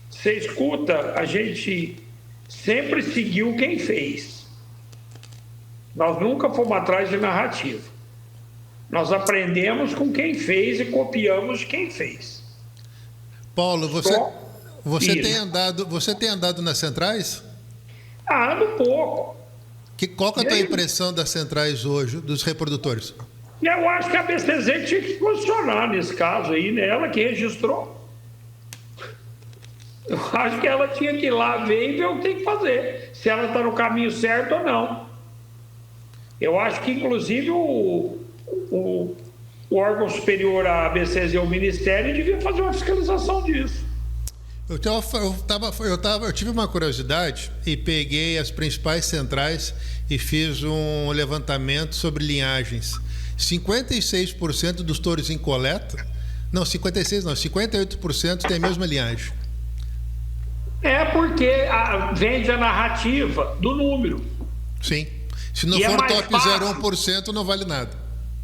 você escuta, a gente sempre seguiu quem fez. Nós nunca fomos atrás de narrativa. Nós aprendemos com quem fez e copiamos de quem fez. Paulo, você tem andado nas centrais? Ando pouco. Qual que é a tua impressão das centrais hoje, dos reprodutores? Eu acho que a BCZ tinha que se posicionar nesse caso aí, né? Ela que registrou. Eu acho que ela tinha que ir lá ver e ver o que tem que fazer. Se ela está no caminho certo ou não. Eu acho que, inclusive, o órgão superior à BCZ, o Ministério, devia fazer uma fiscalização disso. Eu tive uma curiosidade e peguei as principais centrais e fiz um levantamento sobre linhagens. 56% dos touros em coleta, 58% tem a mesma linhagem. É porque vende a narrativa do número. Sim. Se não for top 0,1%, não vale nada.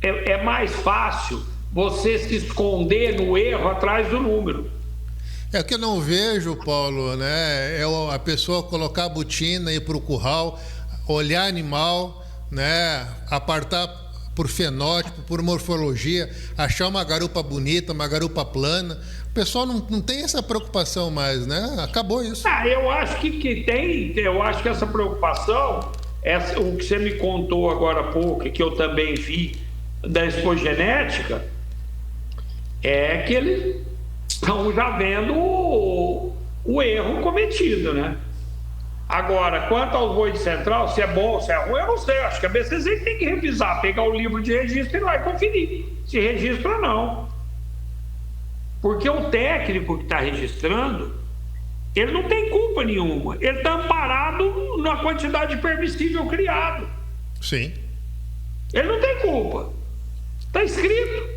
É mais fácil você se esconder no erro atrás do número. É o que eu não vejo, Paulo, né? É a pessoa colocar a botina, ir para o curral, olhar animal, né? Apartar por fenótipo, por morfologia, achar uma garupa bonita, uma garupa plana. O pessoal não tem essa preocupação mais, né? Acabou isso. Eu acho que tem, eu acho que essa preocupação o que você me contou agora há pouco, e que eu também vi da expogenética, é que eles estão já vendo o erro cometido, né? Agora, quanto aos bois de central, se é bom, se é ruim, eu não sei. Acho que a BCZ tem que revisar, pegar o livro de registro e ir lá e conferir se registra ou não. Porque o técnico que está registrando, ele não tem culpa nenhuma. Ele está amparado na quantidade permissível criado. Sim. Ele não tem culpa. Está escrito.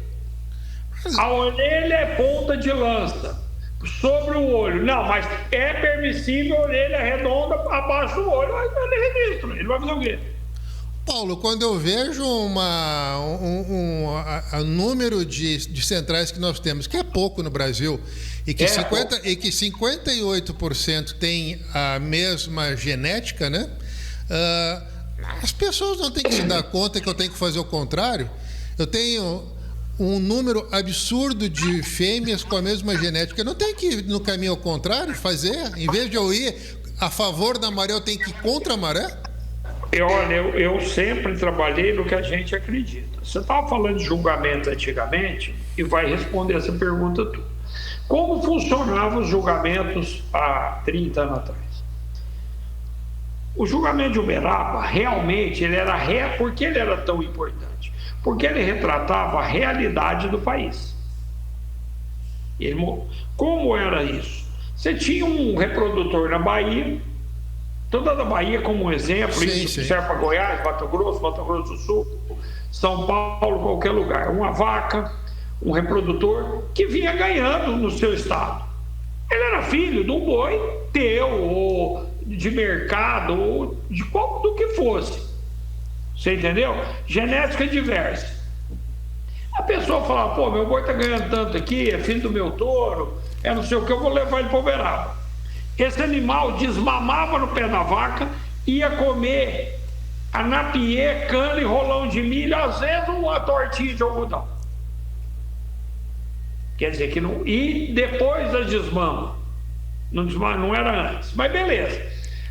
A orelha é ponta de lança. Sobre o olho. Não, mas é permissível orelha redonda abaixo do olho. Ele registra. Ele vai fazer o quê? Paulo, quando eu vejo o número de centrais que nós temos, que é pouco no Brasil, e que 58% tem a mesma genética, né? As pessoas não têm que se dar conta que eu tenho que fazer o contrário. Eu tenho um número absurdo de fêmeas com a mesma genética. Eu não tenho que ir no caminho ao contrário, fazer. Em vez de eu ir a favor da maré, eu tenho que ir contra a maré? Olha, eu sempre trabalhei no que a gente acredita. Você estava falando de julgamento antigamente e vai responder essa pergunta tu. Como funcionavam os julgamentos há 30 anos atrás? O julgamento de Uberaba, realmente, ele era Por que ele era tão importante? Porque ele retratava a realidade do país. Como era isso? Você tinha um reprodutor na Bahia, toda a Bahia como um exemplo, sim, isso serve para Goiás, Mato Grosso do Sul, São Paulo, qualquer lugar. Uma vaca, um reprodutor que vinha ganhando no seu estado. Ele era filho de um boi teu, ou de mercado, ou do que fosse. Você entendeu? Genética diversa. A pessoa falava, pô, meu boi tá ganhando tanto aqui, é filho do meu touro, é não sei o que, eu vou levar ele para Uberaba. Esse animal desmamava no pé da vaca, ia comer anapiê, cana e rolão de milho, às vezes uma tortinha de algodão. Quer dizer que não... E depois da desmama. Não era antes, mas beleza.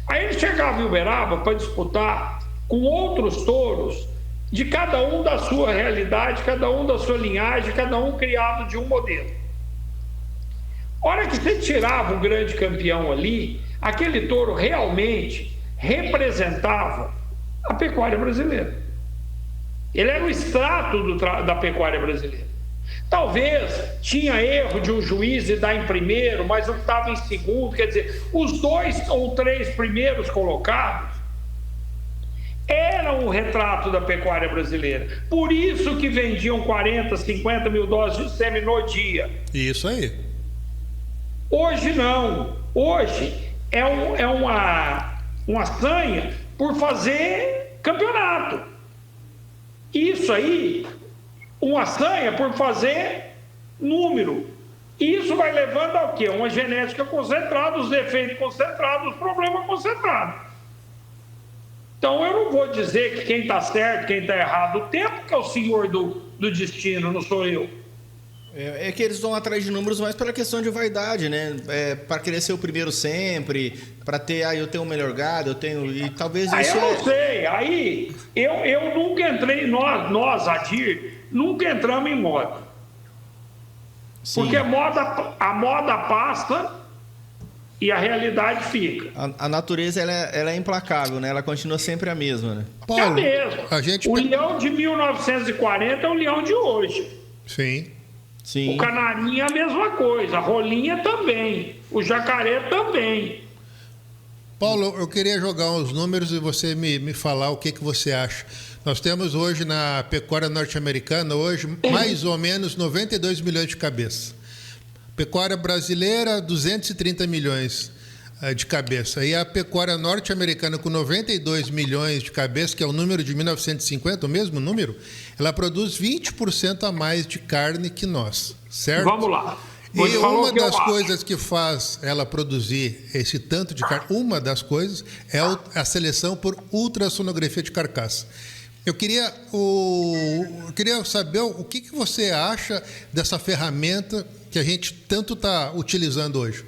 Aí ele chegava em Uberaba para disputar com outros touros, de cada um da sua realidade, cada um da sua linhagem, cada um criado de um modelo. A hora que você tirava um grande campeão ali, aquele touro realmente representava a pecuária brasileira. Ele era o extrato da pecuária brasileira. Talvez tinha erro de um juiz e dar em primeiro, mas o que estava em segundo, quer dizer, os 2 ou 3 primeiros colocados era um retrato da pecuária brasileira. Por isso que vendiam 40, 50 mil doses de sêmen no dia. Isso aí. Hoje não. Hoje é uma sanha por fazer campeonato. Isso aí, uma sanha por fazer número. Isso vai levando ao quê? Uma genética concentrada, os defeitos concentrados, os problemas concentrados. Então, eu não vou dizer que quem está certo, quem está errado, o tempo que é o senhor do destino, não sou eu. É que eles vão atrás de números mais pela questão de vaidade, né? Para querer ser o primeiro sempre, para ter, eu tenho o melhor gado, eu tenho... E talvez isso... Eu não sei, aí eu nunca entrei, nós, Adir, nunca entramos em moda. Sim. Porque a moda passa... E a realidade fica. A natureza ela é implacável, né? Ela continua sempre a mesma, né? Paulo, é a mesma. O leão de 1940 é o leão de hoje. Sim. Sim. O canarinho é a mesma coisa. A rolinha também. O jacaré também. Paulo, eu queria jogar uns números e você me falar o que você acha. Nós temos hoje na pecuária norte-americana, mais ou menos 92 milhões de cabeças. Pecuária brasileira, 230 milhões de cabeça. E a pecuária norte-americana, com 92 milhões de cabeça, que é o número de 1950, o mesmo número, ela produz 20% a mais de carne que nós, certo? Vamos lá. E uma das coisas que faz ela produzir esse tanto de carne, uma das coisas, é a seleção por ultrassonografia de carcaça. Eu queria saber o que você acha dessa ferramenta que a gente tanto está utilizando hoje.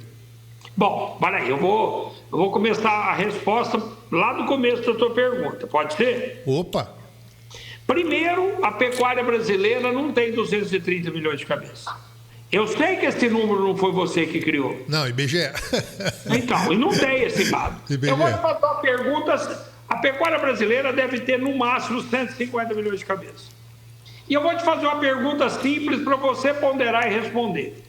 Bom, olha aí, eu vou começar a resposta lá do começo da tua pergunta, pode ser? Opa! Primeiro, a pecuária brasileira não tem 230 milhões de cabeças. Eu sei que esse número não foi você que criou. Não, IBGE. Então, e não tem esse dado. IBGE. Eu vou te fazer uma pergunta. A pecuária brasileira deve ter no máximo 150 milhões de cabeças. E eu vou te fazer uma pergunta simples para você ponderar e responder.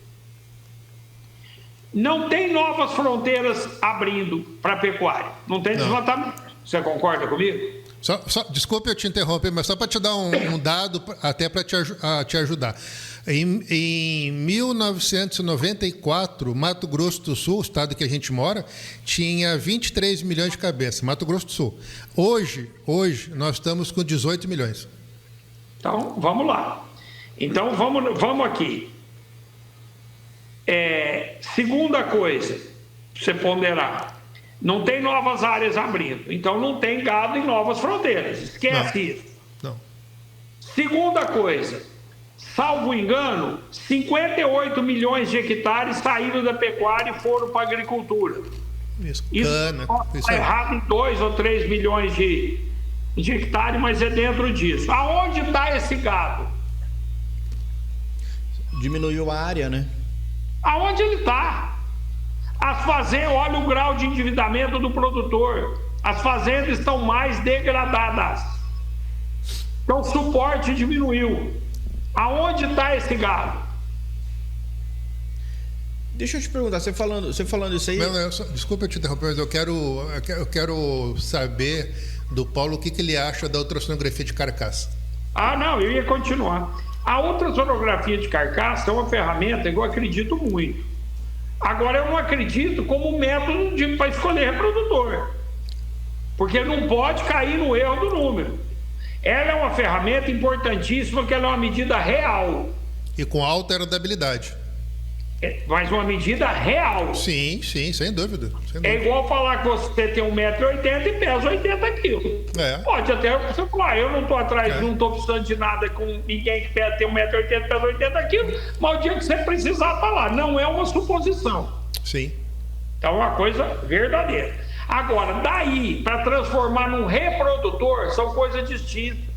Não tem novas fronteiras abrindo para a pecuária. Não tem desmatamento. Você concorda comigo? Desculpe eu te interromper, mas só para te dar um dado, até para te ajudar. Em 1994, Mato Grosso do Sul, o estado que a gente mora, tinha 23 milhões de cabeças, Mato Grosso do Sul. Hoje nós estamos com 18 milhões. Então, vamos lá. Então, vamos aqui. Segunda coisa, você ponderar. Não tem novas áreas abrindo. Então, não tem gado em novas fronteiras. Esquece isso. Não. Segunda coisa, salvo engano, 58 milhões de hectares saíram da pecuária e foram para a agricultura. Isso está errado em 2 ou 3 milhões de hectares, mas é dentro disso. Aonde está esse gado? Diminuiu a área, né? Aonde ele está? As fazendas, olha o grau de endividamento do produtor. As fazendas estão mais degradadas. Então o suporte diminuiu. Aonde está esse gado? Deixa eu te perguntar, você falando isso aí... Desculpa eu te interromper, mas eu quero saber do Paulo o que ele acha da ultrassonografia de carcaça. Não, eu ia continuar. A ultrassonografia de carcaça é uma ferramenta que eu acredito muito. Agora, eu não acredito como método para escolher reprodutor, porque não pode cair no erro do número. Ela é uma ferramenta importantíssima, porque ela é uma medida real. E com alta heredabilidade. Mas uma medida real. Sim, sem dúvida. É igual falar que você tem 1,80 m e pesa 80 quilos. Pode até você falar, eu não estou atrás, não estou precisando de nada com ninguém que tem 1,80 m e pesa 80 quilos, mas o dia que você precisar está lá. Não é uma suposição. Sim. Então é uma coisa verdadeira. Agora, daí para transformar num reprodutor são coisas distintas.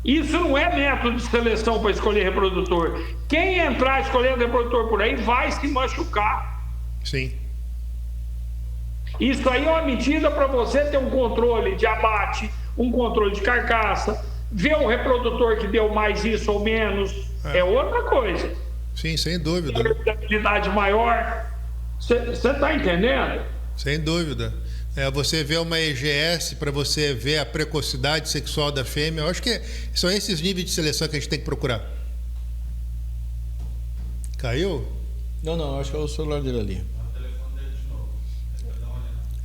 Isso não é método de seleção para escolher reprodutor. Quem entrar escolhendo reprodutor por aí vai se machucar. Sim. Isso aí é uma medida para você ter um controle de abate, um controle de carcaça, ver um reprodutor que deu mais isso ou menos, é outra coisa. Sim, sem dúvida. Habilidade maior. Você está entendendo? Sem dúvida. Você vê uma EGS para você ver a precocidade sexual da fêmea. Eu acho que são esses níveis de seleção que a gente tem que procurar. Caiu? Não, acho que é o celular dele ali.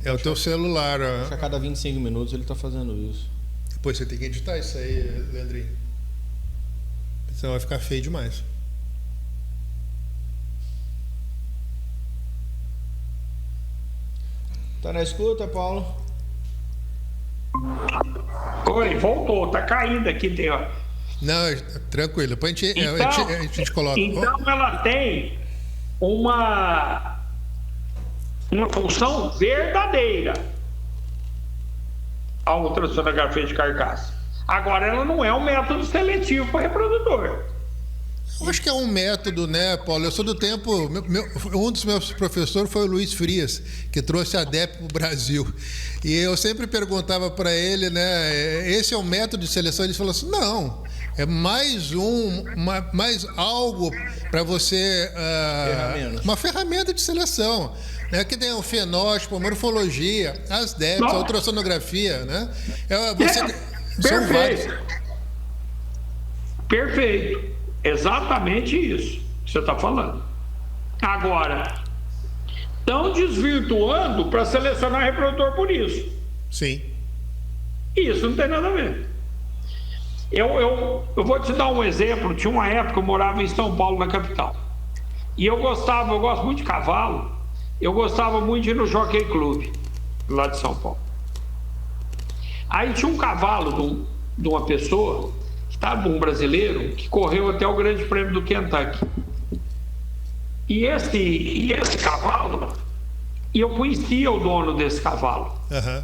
É o teu celular. Acho que a cada 25 minutos ele está fazendo isso. Depois você tem que editar isso aí, Leandrinho. Senão vai ficar feio demais. Tá na escuta, Paulo? Oi, voltou, tá caindo aqui, tem, ó. Não, tranquilo, depois a gente coloca. Então ela tem uma função verdadeira, a ultrassonografia de carcaça. Agora, ela não é um método seletivo para reprodutor. Eu acho que é um método, né, Paulo? Eu sou do tempo... um dos meus professores foi o Luiz Frias, que trouxe a DEP para o Brasil. E eu sempre perguntava para ele, né, esse é um método de seleção? Ele falou assim, não, é mais algo para você... uma ferramenta de seleção, né, que tem o fenótipo, a morfologia, as DEPs, a ultrassonografia, né? São vários. Perfeito. Exatamente isso que você está falando. Agora, estão desvirtuando para selecionar reprodutor por isso. Sim. Isso não tem nada a ver. Eu vou te dar um exemplo. Tinha uma época que eu morava em São Paulo, na capital. E eu gosto muito de cavalo. Eu gostava muito de ir no Jockey Club, lá de São Paulo. Aí tinha um cavalo de uma pessoa... um brasileiro que correu até o Grande Prêmio do Kentucky. E esse cavalo, E eu conhecia o dono desse cavalo. Aham.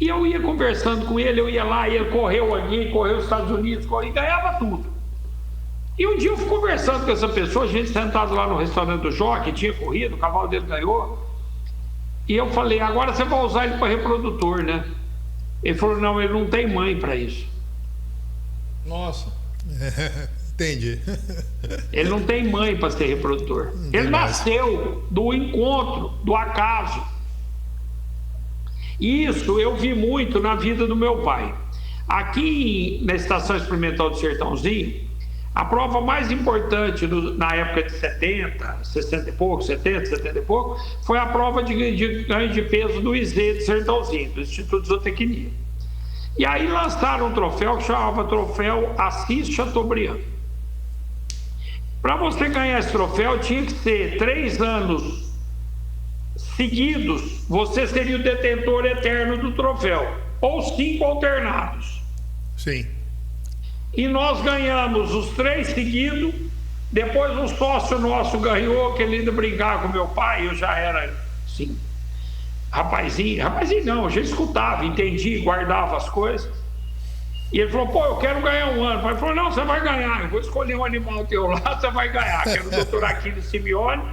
E eu ia conversando com ele, eu ia lá, e ele correu aqui, correu nos Estados Unidos, e ganhava tudo. E um dia eu fui conversando com essa pessoa, a gente sentado lá no restaurante do Jockey, tinha corrido, o cavalo dele ganhou. E eu falei, agora você vai usar ele para reprodutor, né? Ele falou, não, ele não tem mãe para isso. Nossa. Entendi. Ele não tem mãe para ser reprodutor. Ele nasceu do encontro, do acaso. Isso eu vi muito na vida do meu pai. Aqui na Estação Experimental do Sertãozinho, a prova mais importante na época de 70, 60 e pouco, 70, 70 e pouco, foi a prova de ganho de peso do IZ de Sertãozinho, do Instituto de Zootecnia. E aí lançaram um troféu que chamava Troféu Assis Chateaubriand. Para você ganhar esse troféu, tinha que ser 3 anos seguidos, você seria o detentor eterno do troféu, ou 5 alternados. Sim. E nós ganhamos os 3 seguidos. Depois um sócio nosso ganhou, que ele ainda brincava com meu pai. Eu já era assim, rapazinho não, eu já escutava, entendia, guardava as coisas. E ele falou, pô, eu quero ganhar um ano. O pai falou, não, você vai ganhar, eu vou escolher um animal teu lá, você vai ganhar, que era o doutor Aquiles Simeone.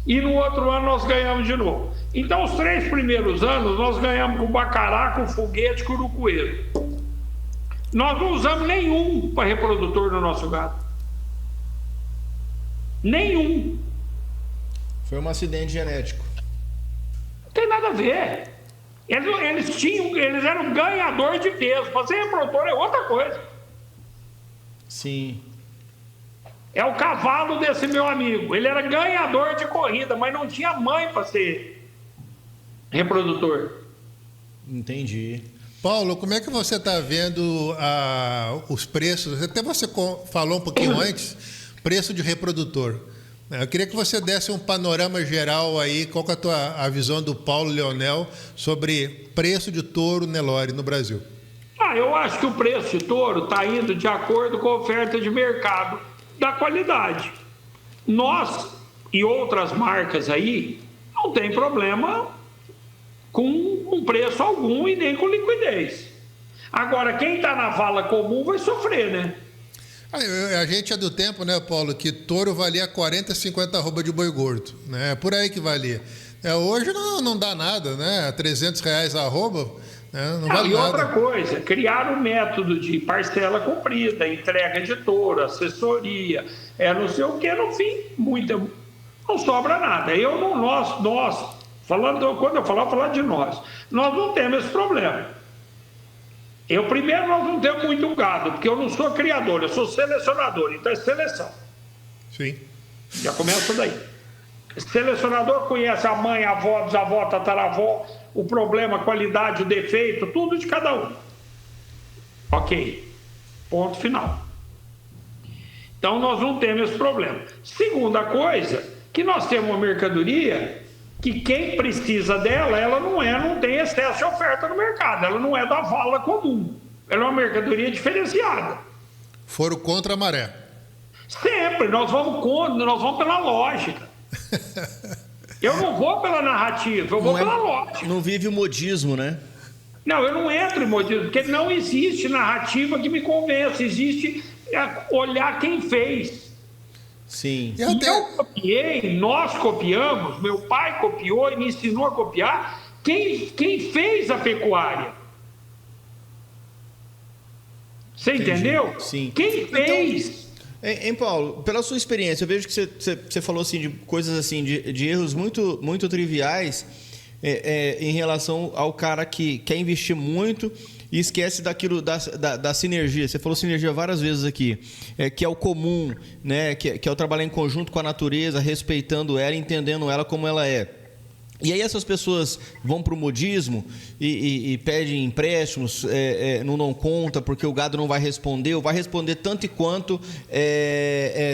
E no outro ano nós ganhamos de novo. Então os 3 primeiros anos nós ganhamos com bacará, com foguete, com urucueiro. Nós não usamos nenhum para reprodutor no nosso gado. Nenhum. Foi um acidente genético. Não tem nada a ver. Eles eram ganhador de peso. Para ser reprodutor é outra coisa. Sim. É o cavalo desse meu amigo. Ele era ganhador de corrida, mas não tinha mãe para ser reprodutor. Entendi. Paulo, como é que você está vendo os preços? Até você falou um pouquinho antes, preço de reprodutor. Eu queria que você desse um panorama geral aí, qual que é a visão do Paulo Leonel sobre preço de touro Nelore no Brasil. Eu acho que o preço de touro está indo de acordo com a oferta de mercado da qualidade. Nós e outras marcas aí não tem problema com um preço algum e nem com liquidez. Agora, quem está na vala comum vai sofrer, né? A gente é do tempo, né, Paulo, que touro valia 40, 50 arroba de boi gordo, né? Por aí que valia. Hoje não dá nada, né? R$300 a arroba, né? Não vale e nada. Outra coisa, criaram um método de parcela comprida, entrega de touro, assessoria, não sei o que, no fim, não sobra nada. Quando eu falar de nós não temos esse problema. Primeiro, nós não temos muito gado, porque eu não sou criador, eu sou selecionador, então é seleção. Sim. Já começa daí. Selecionador conhece a mãe, a avó, bisavó, tataravó, o problema, a qualidade, o defeito, tudo de cada um. Ok. Ponto final. Então, nós não temos esse problema. Segunda coisa, que nós temos uma mercadoria que quem precisa dela, ela não tem excesso de oferta no mercado, ela não é da vala comum, ela é uma mercadoria diferenciada. Foram contra a maré. Sempre, nós vamos pela lógica. Eu não vou pela narrativa, eu vou pela lógica. Não vive o modismo, né? Não, eu não entro em modismo, porque não existe narrativa que me convença, existe olhar quem fez. Sim. Eu copiei, nós copiamos, meu pai copiou e me ensinou a copiar quem fez a pecuária. Você entendeu? Sim. Quem fez? Então, Paulo, pela sua experiência, eu vejo que você falou assim de coisas assim, de erros muito, muito triviais em relação ao cara que quer investir muito e esquece daquilo da sinergia. Você falou sinergia várias vezes aqui, que é o comum, né? Que é o trabalhar em conjunto com a natureza, respeitando ela, entendendo ela como ela é. E aí essas pessoas vão para o modismo e pedem empréstimos, não conta porque o gado não vai responder, ou vai responder tanto e quanto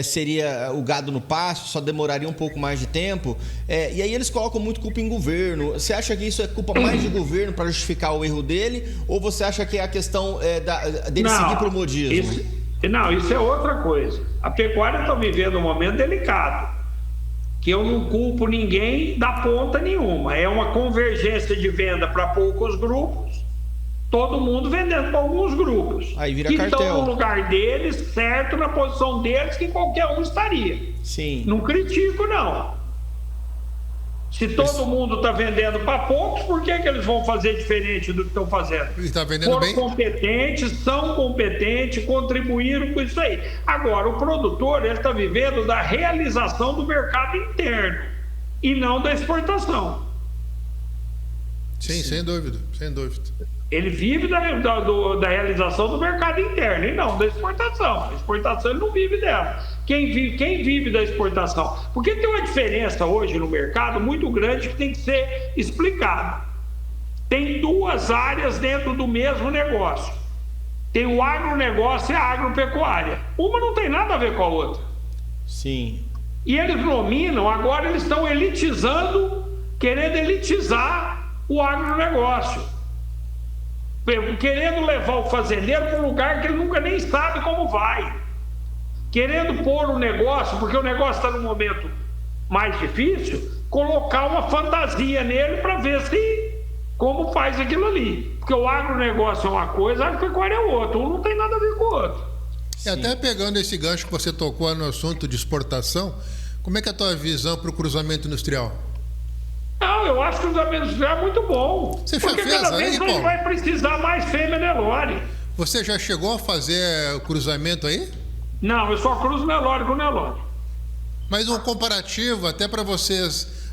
seria o gado no pasto, só demoraria um pouco mais de tempo. E aí eles colocam muito culpa em governo. Você acha que isso é culpa mais de governo para justificar o erro dele? Ou você acha que é a questão dele seguir para o modismo? Isso é outra coisa. A pecuária está vivendo um momento delicado. que eu não culpo ninguém da ponta nenhuma. É uma convergência de venda para poucos grupos, todo mundo vendendo para alguns grupos. Aí vira que cartel. estão no lugar deles, certo, na posição deles, que qualquer um estaria. Sim. Não critico, não. Se todo mundo está vendendo para poucos, por que eles vão fazer diferente do que estão fazendo? Está vendendo Foram bem? competentes, são competentes, contribuíram com isso aí. Agora, o produtor está vivendo da realização do mercado interno e não da exportação. Sim, sem dúvida, sem dúvida. Ele vive da realização do mercado interno e não da exportação. A exportação ele não vive dela. Quem vive da exportação? Porque tem uma diferença hoje no mercado muito grande que tem que ser explicada. Tem duas áreas dentro do mesmo negócio. Tem o agronegócio e a agropecuária. Uma não tem nada a ver com a outra. Sim. E eles dominam, agora eles estão elitizando, querendo elitizar o agronegócio. Querendo levar o fazendeiro para um lugar que ele nunca nem sabe como vai. Querendo pôr o negócio, porque o negócio está num momento mais difícil, colocar uma fantasia nele para ver como faz aquilo ali. Porque o agronegócio é uma coisa, a agropecuária é outra. Um não tem nada a ver com o outro. E até pegando esse gancho que você tocou no assunto de exportação, como é que é a tua visão para o cruzamento industrial? Não, eu acho que o cruzamento industrial é muito bom. Você já porque fez cada aí, vez Paulo? vai precisar mais fêmea Nelore. Você já chegou a fazer o cruzamento aí? Não, eu só cruzo Nelore com Nelore. Mas um comparativo, até para vocês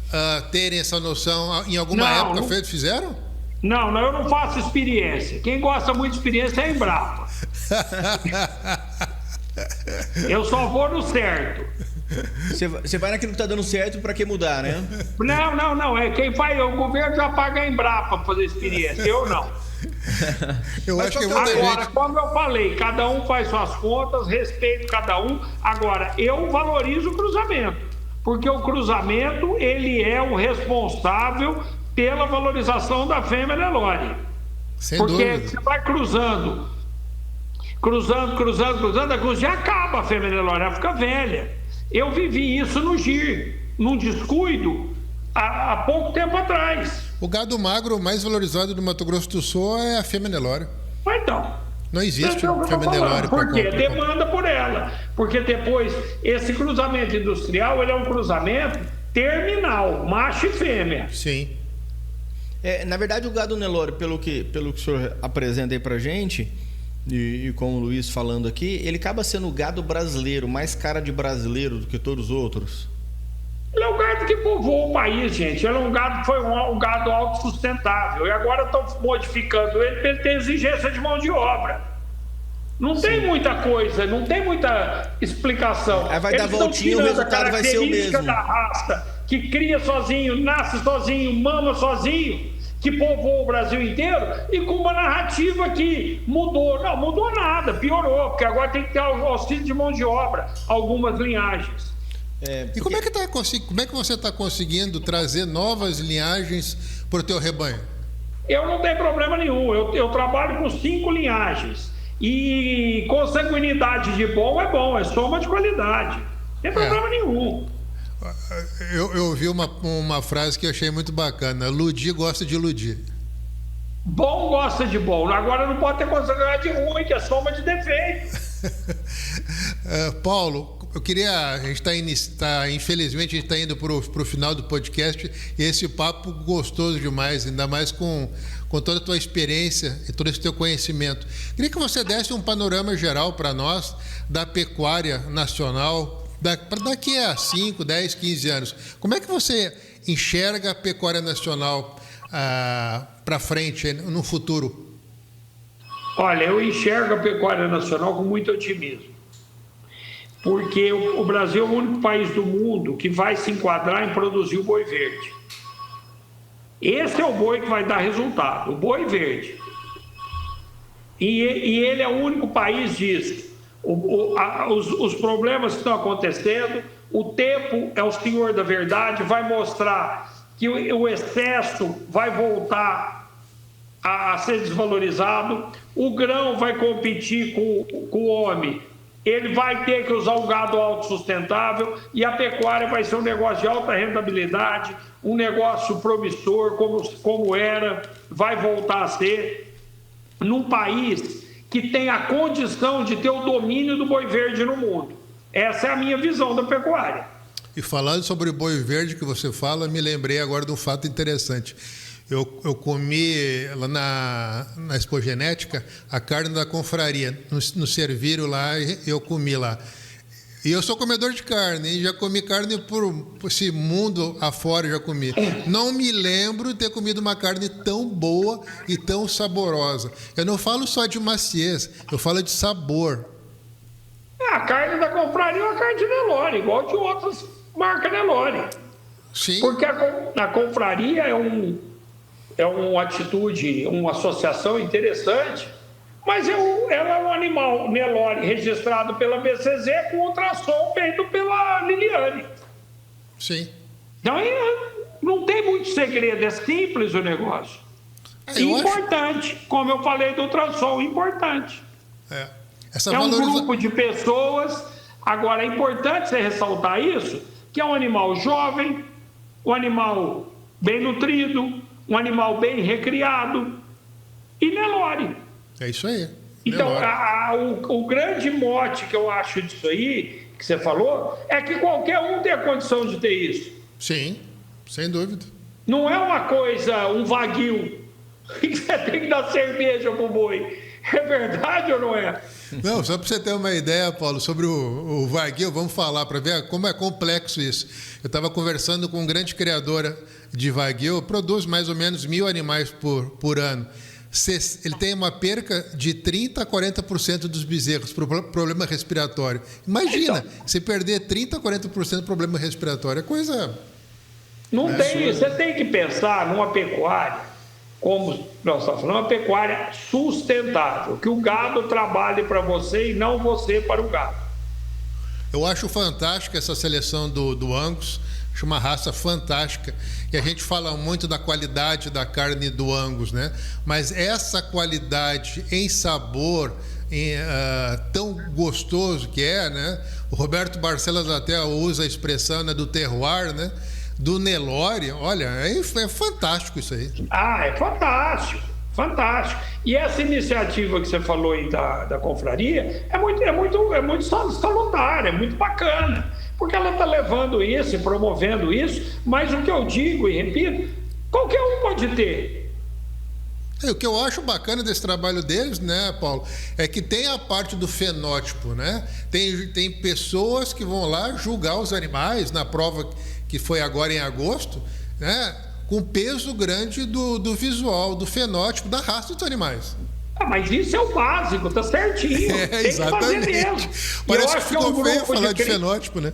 terem essa noção, em alguma época fizeram? Não, eu não faço experiência. Quem gosta muito de experiência é a Embrapa. Eu só vou no certo. Você vai naquilo que tá dando certo, para que mudar, né? Não. É quem faz, o governo já paga a Embrapa para fazer experiência. Eu não. Eu acho que muita Agora, gente... como eu falei, cada um faz suas contas, respeito cada um. Agora, eu valorizo o cruzamento, porque o cruzamento ele é o responsável pela valorização da fêmea Nelore. Sem porque dúvida. você vai cruzando, já acaba a fêmea Nelore, ela fica velha. Eu vivi isso no GIR, num descuido, há pouco tempo atrás. O gado magro mais valorizado do Mato Grosso do Sul é a fêmea Nelore. Mas então... Não existe fêmea Nelore. Por quê? Demanda por ela. Porque depois, esse cruzamento industrial, ele é um cruzamento terminal, macho e fêmea. Sim. Na verdade, o gado Nelore, pelo que o senhor apresenta aí pra gente, e com o Luiz falando aqui, ele acaba sendo o gado brasileiro, mais cara de brasileiro do que todos os outros. Ele é um gado que povoou o país, gente. Ele é um gado que foi um gado autossustentável. E agora estão modificando ele para ele ter exigência de mão de obra. Não tem muita coisa, não tem muita explicação. Aí vai dar voltinha, o resultado vai ser o mesmo. Da raça, que cria sozinho, nasce sozinho, mama sozinho, que povoou o Brasil inteiro, e com uma narrativa que mudou. Não mudou nada, piorou, porque agora tem que ter auxílio de mão de obra, algumas linhagens. E como é que você está conseguindo trazer novas linhagens para o teu rebanho? Eu não tenho problema nenhum, eu trabalho com 5 linhagens, e consanguinidade de bom, é soma de qualidade, não tem problema nenhum. Eu ouvi uma frase que eu achei muito bacana: Ludi gosta de iludir. Bom gosta de bom, agora não pode ter consanguinidade ruim, que é soma de defeito. Paulo, eu queria... infelizmente, a gente está indo para o final do podcast, e esse papo gostoso demais, ainda mais com toda a tua experiência e todo esse teu conhecimento. Queria que você desse um panorama geral para nós da pecuária nacional, daqui a 5, 10, 15 anos. Como é que você enxerga a pecuária nacional para frente, no futuro? Olha, eu enxergo a pecuária nacional com muito otimismo, porque o Brasil é o único país do mundo que vai se enquadrar em produzir o boi verde. Esse é o boi que vai dar resultado, o boi verde. E ele é o único país disso. Os problemas que estão acontecendo, o tempo é o senhor da verdade, vai mostrar que o excesso vai voltar a ser desvalorizado, o grão vai competir com o homem ele vai ter que usar um gado autossustentável e a pecuária vai ser um negócio de alta rentabilidade, um negócio promissor, como era, vai voltar a ser, num país que tem a condição de ter o domínio do boi verde no mundo. Essa é a minha visão da pecuária. E falando sobre o boi verde que você fala, me lembrei agora de um fato interessante. Eu comi lá na Expogenética a carne da confraria, no serviram lá, eu comi lá. E eu sou comedor de carne, e já comi carne por esse mundo afora, já comi. Não me lembro de ter comido uma carne tão boa e tão saborosa. Eu não falo só de maciez, eu falo de sabor. A carne da confraria é uma carne de Nelore, igual de outras marcas Nelore. Sim. Porque a confraria é uma atitude, uma associação interessante, mas ela é um animal Nelore registrado pela BCZ com ultrassom feito pela Liliane. Sim. Então, não tem muito segredo, é simples o negócio. Importante, como eu falei do ultrassom, importante. É um grupo de pessoas. Agora, é importante você ressaltar isso, que é um animal jovem, um animal bem nutrido, um animal bem recriado e Nelore. É isso aí. Então, o grande mote que eu acho disso aí, que você falou, é que qualquer um tem a condição de ter isso. Sim, sem dúvida. Não é uma coisa, um vaguio, que você tem que dar cerveja pro boi. É verdade ou não é? Não, só para você ter uma ideia, Paulo, sobre o vaguio, vamos falar para ver como é complexo isso. Eu estava conversando com um grande criador de vaguio, produz mais ou menos 1.000 animais por ano. Ele tem uma perca de 30% a 40% dos bezerros por problema respiratório. Imagina, você perder 30% a 40% do problema respiratório. É coisa... Não tem, você tem que pensar numa pecuária, como nós estamos falando, uma pecuária sustentável, que o gado trabalhe para você e não você para o gado. Eu acho fantástica essa seleção do Angus, acho uma raça fantástica, e a gente fala muito da qualidade da carne do Angus, né? Mas essa qualidade em sabor, tão gostoso que é, né? O Roberto Barcelos até usa a expressão, né, do terroir, né? Do Nelore, olha, é fantástico isso aí. É fantástico, fantástico. E essa iniciativa que você falou aí da confraria é muito salutar, é muito bacana, porque ela está levando isso e promovendo isso, mas o que eu digo e repito, qualquer um pode ter. O que eu acho bacana desse trabalho deles, né, Paulo, é que tem a parte do fenótipo, né? Tem pessoas que vão lá julgar os animais na prova que foi agora em agosto, né, com peso grande do visual, do fenótipo, da raça dos animais. Mas isso é o básico, tá certinho. Tem exatamente. Que fazer mesmo. Parece que ficou feio falar de fenótipo, né?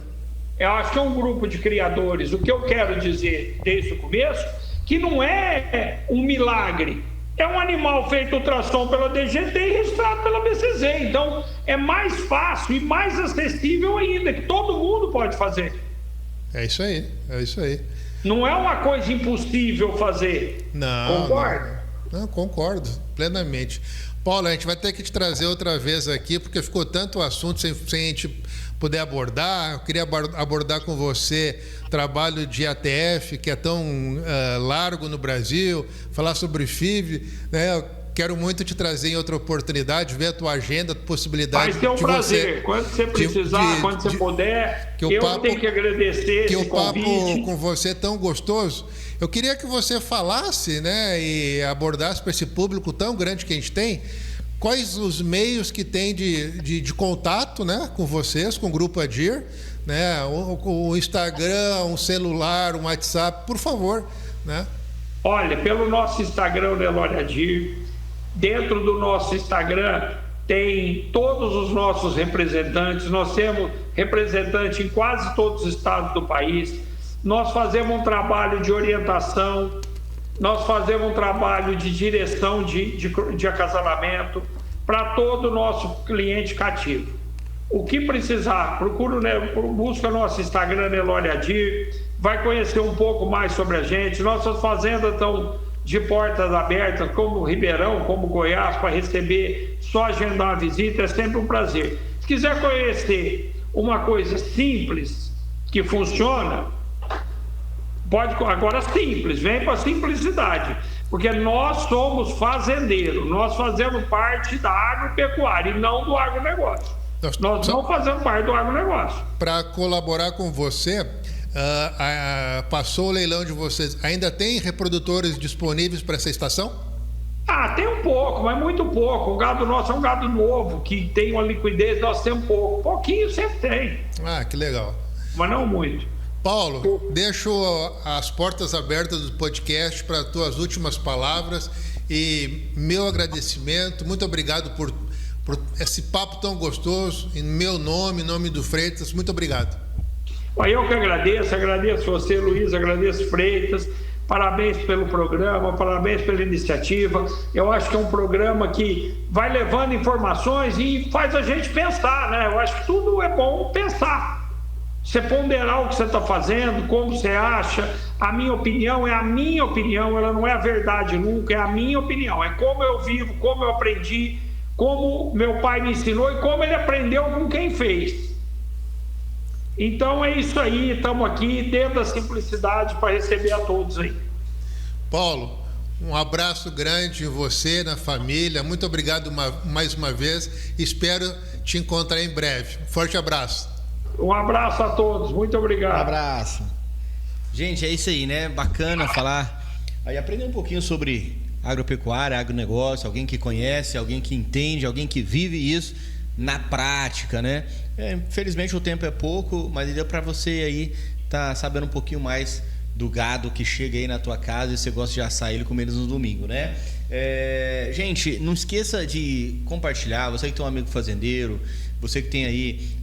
Eu acho que é um grupo de criadores. O que eu quero dizer desde o começo, que não é um milagre. É um animal feito ultrassom pela DGT e registrado pela BCZ. Então, é mais fácil e mais acessível ainda, que todo mundo pode fazer. É isso aí, é isso aí. Não é uma coisa impossível fazer. Não. Concorda? Não, concordo plenamente. Paulo, a gente vai ter que te trazer outra vez aqui, porque ficou tanto assunto sem a gente poder abordar. Eu queria abordar com você o trabalho de ATF, que é tão largo no Brasil, falar sobre FIV, né? Eu quero muito te trazer em outra oportunidade, ver a tua agenda, a possibilidade. Vai ser um prazer. Quando você precisar, quando você puder, eu tenho que agradecer esse convite. Que o papo com você é tão gostoso. Eu queria que você falasse, né, e abordasse para esse público tão grande que a gente tem, quais os meios que tem de contato, né, com vocês, com o Grupo Adir, né, o Instagram, um celular, um WhatsApp, por favor, né? Olha, pelo nosso Instagram, Nelore Adir, dentro do nosso Instagram tem todos os nossos representantes, nós temos representante em quase todos os estados do país, nós fazemos um trabalho de orientação, nós fazemos um trabalho de direção de acasalamento para todo o nosso cliente cativo. O que precisar, busca nosso Instagram, Nelore Adir, vai conhecer um pouco mais sobre a gente. Nossas fazendas estão de portas abertas, como Ribeirão, como Goiás, para receber, só agendar uma visita, é sempre um prazer. Se quiser conhecer uma coisa simples que funciona, pode agora simples, vem para a simplicidade, porque nós somos fazendeiros, nós fazemos parte da agropecuária e não do agronegócio. Nós não fazemos parte do agronegócio. Para colaborar com você, passou o leilão de vocês, ainda tem reprodutores disponíveis para essa estação? Tem um pouco, mas muito pouco. O gado nosso é um gado novo, que tem uma liquidez, nós temos pouco. Pouquinho sempre tem. Que legal. Mas não muito. Paulo, deixo as portas abertas do podcast para as tuas últimas palavras e meu agradecimento. Muito obrigado por esse papo tão gostoso. Em meu nome, em nome do Freitas, muito obrigado. Eu que agradeço você, Luiz, agradeço Freitas. Parabéns pelo programa, parabéns pela iniciativa. Eu acho que é um programa que vai levando informações e faz a gente pensar, né? Eu acho que tudo é bom pensar. Você ponderar o que você está fazendo, como você acha. A minha opinião é a minha opinião, ela não é a verdade nunca, é a minha opinião. É como eu vivo, como eu aprendi, como meu pai me ensinou e como ele aprendeu com quem fez. Então é isso aí, estamos aqui dentro da simplicidade para receber a todos aí. Paulo, um abraço grande em você, na família, muito obrigado mais uma vez, espero te encontrar em breve. Forte abraço. Um abraço a todos, muito obrigado. Um abraço. Gente, é isso aí, né? Bacana falar, aí aprender um pouquinho sobre agropecuária, agronegócio, alguém que conhece, alguém que entende, alguém que vive isso na prática, né? Infelizmente o tempo é pouco, mas deu para você aí tá sabendo um pouquinho mais do gado que chega aí na tua casa e você gosta de assar ele comer no domingo, né? Gente, não esqueça de compartilhar. Você que tem um amigo fazendeiro, você que tem aí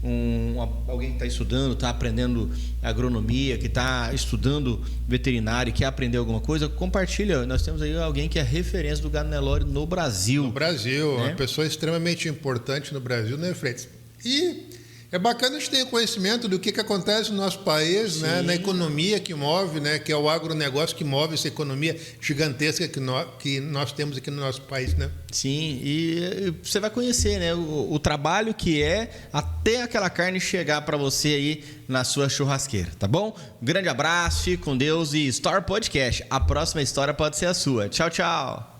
alguém que está estudando, está aprendendo agronomia, que está estudando veterinário, quer aprender alguma coisa, compartilha. Nós temos aí alguém que é referência do gado Nelore no Brasil. No Brasil, né? Uma pessoa extremamente importante no Brasil, né, Freitas? E é bacana a gente ter conhecimento do que acontece no nosso país, né, na economia que move, né, que é o agronegócio que move essa economia gigantesca que nós temos aqui no nosso país, né? Sim, e você vai conhecer, né, o trabalho que é até aquela carne chegar para você aí na sua churrasqueira, tá bom? Um grande abraço, fique com Deus e Story Podcast. A próxima história pode ser a sua. Tchau, tchau.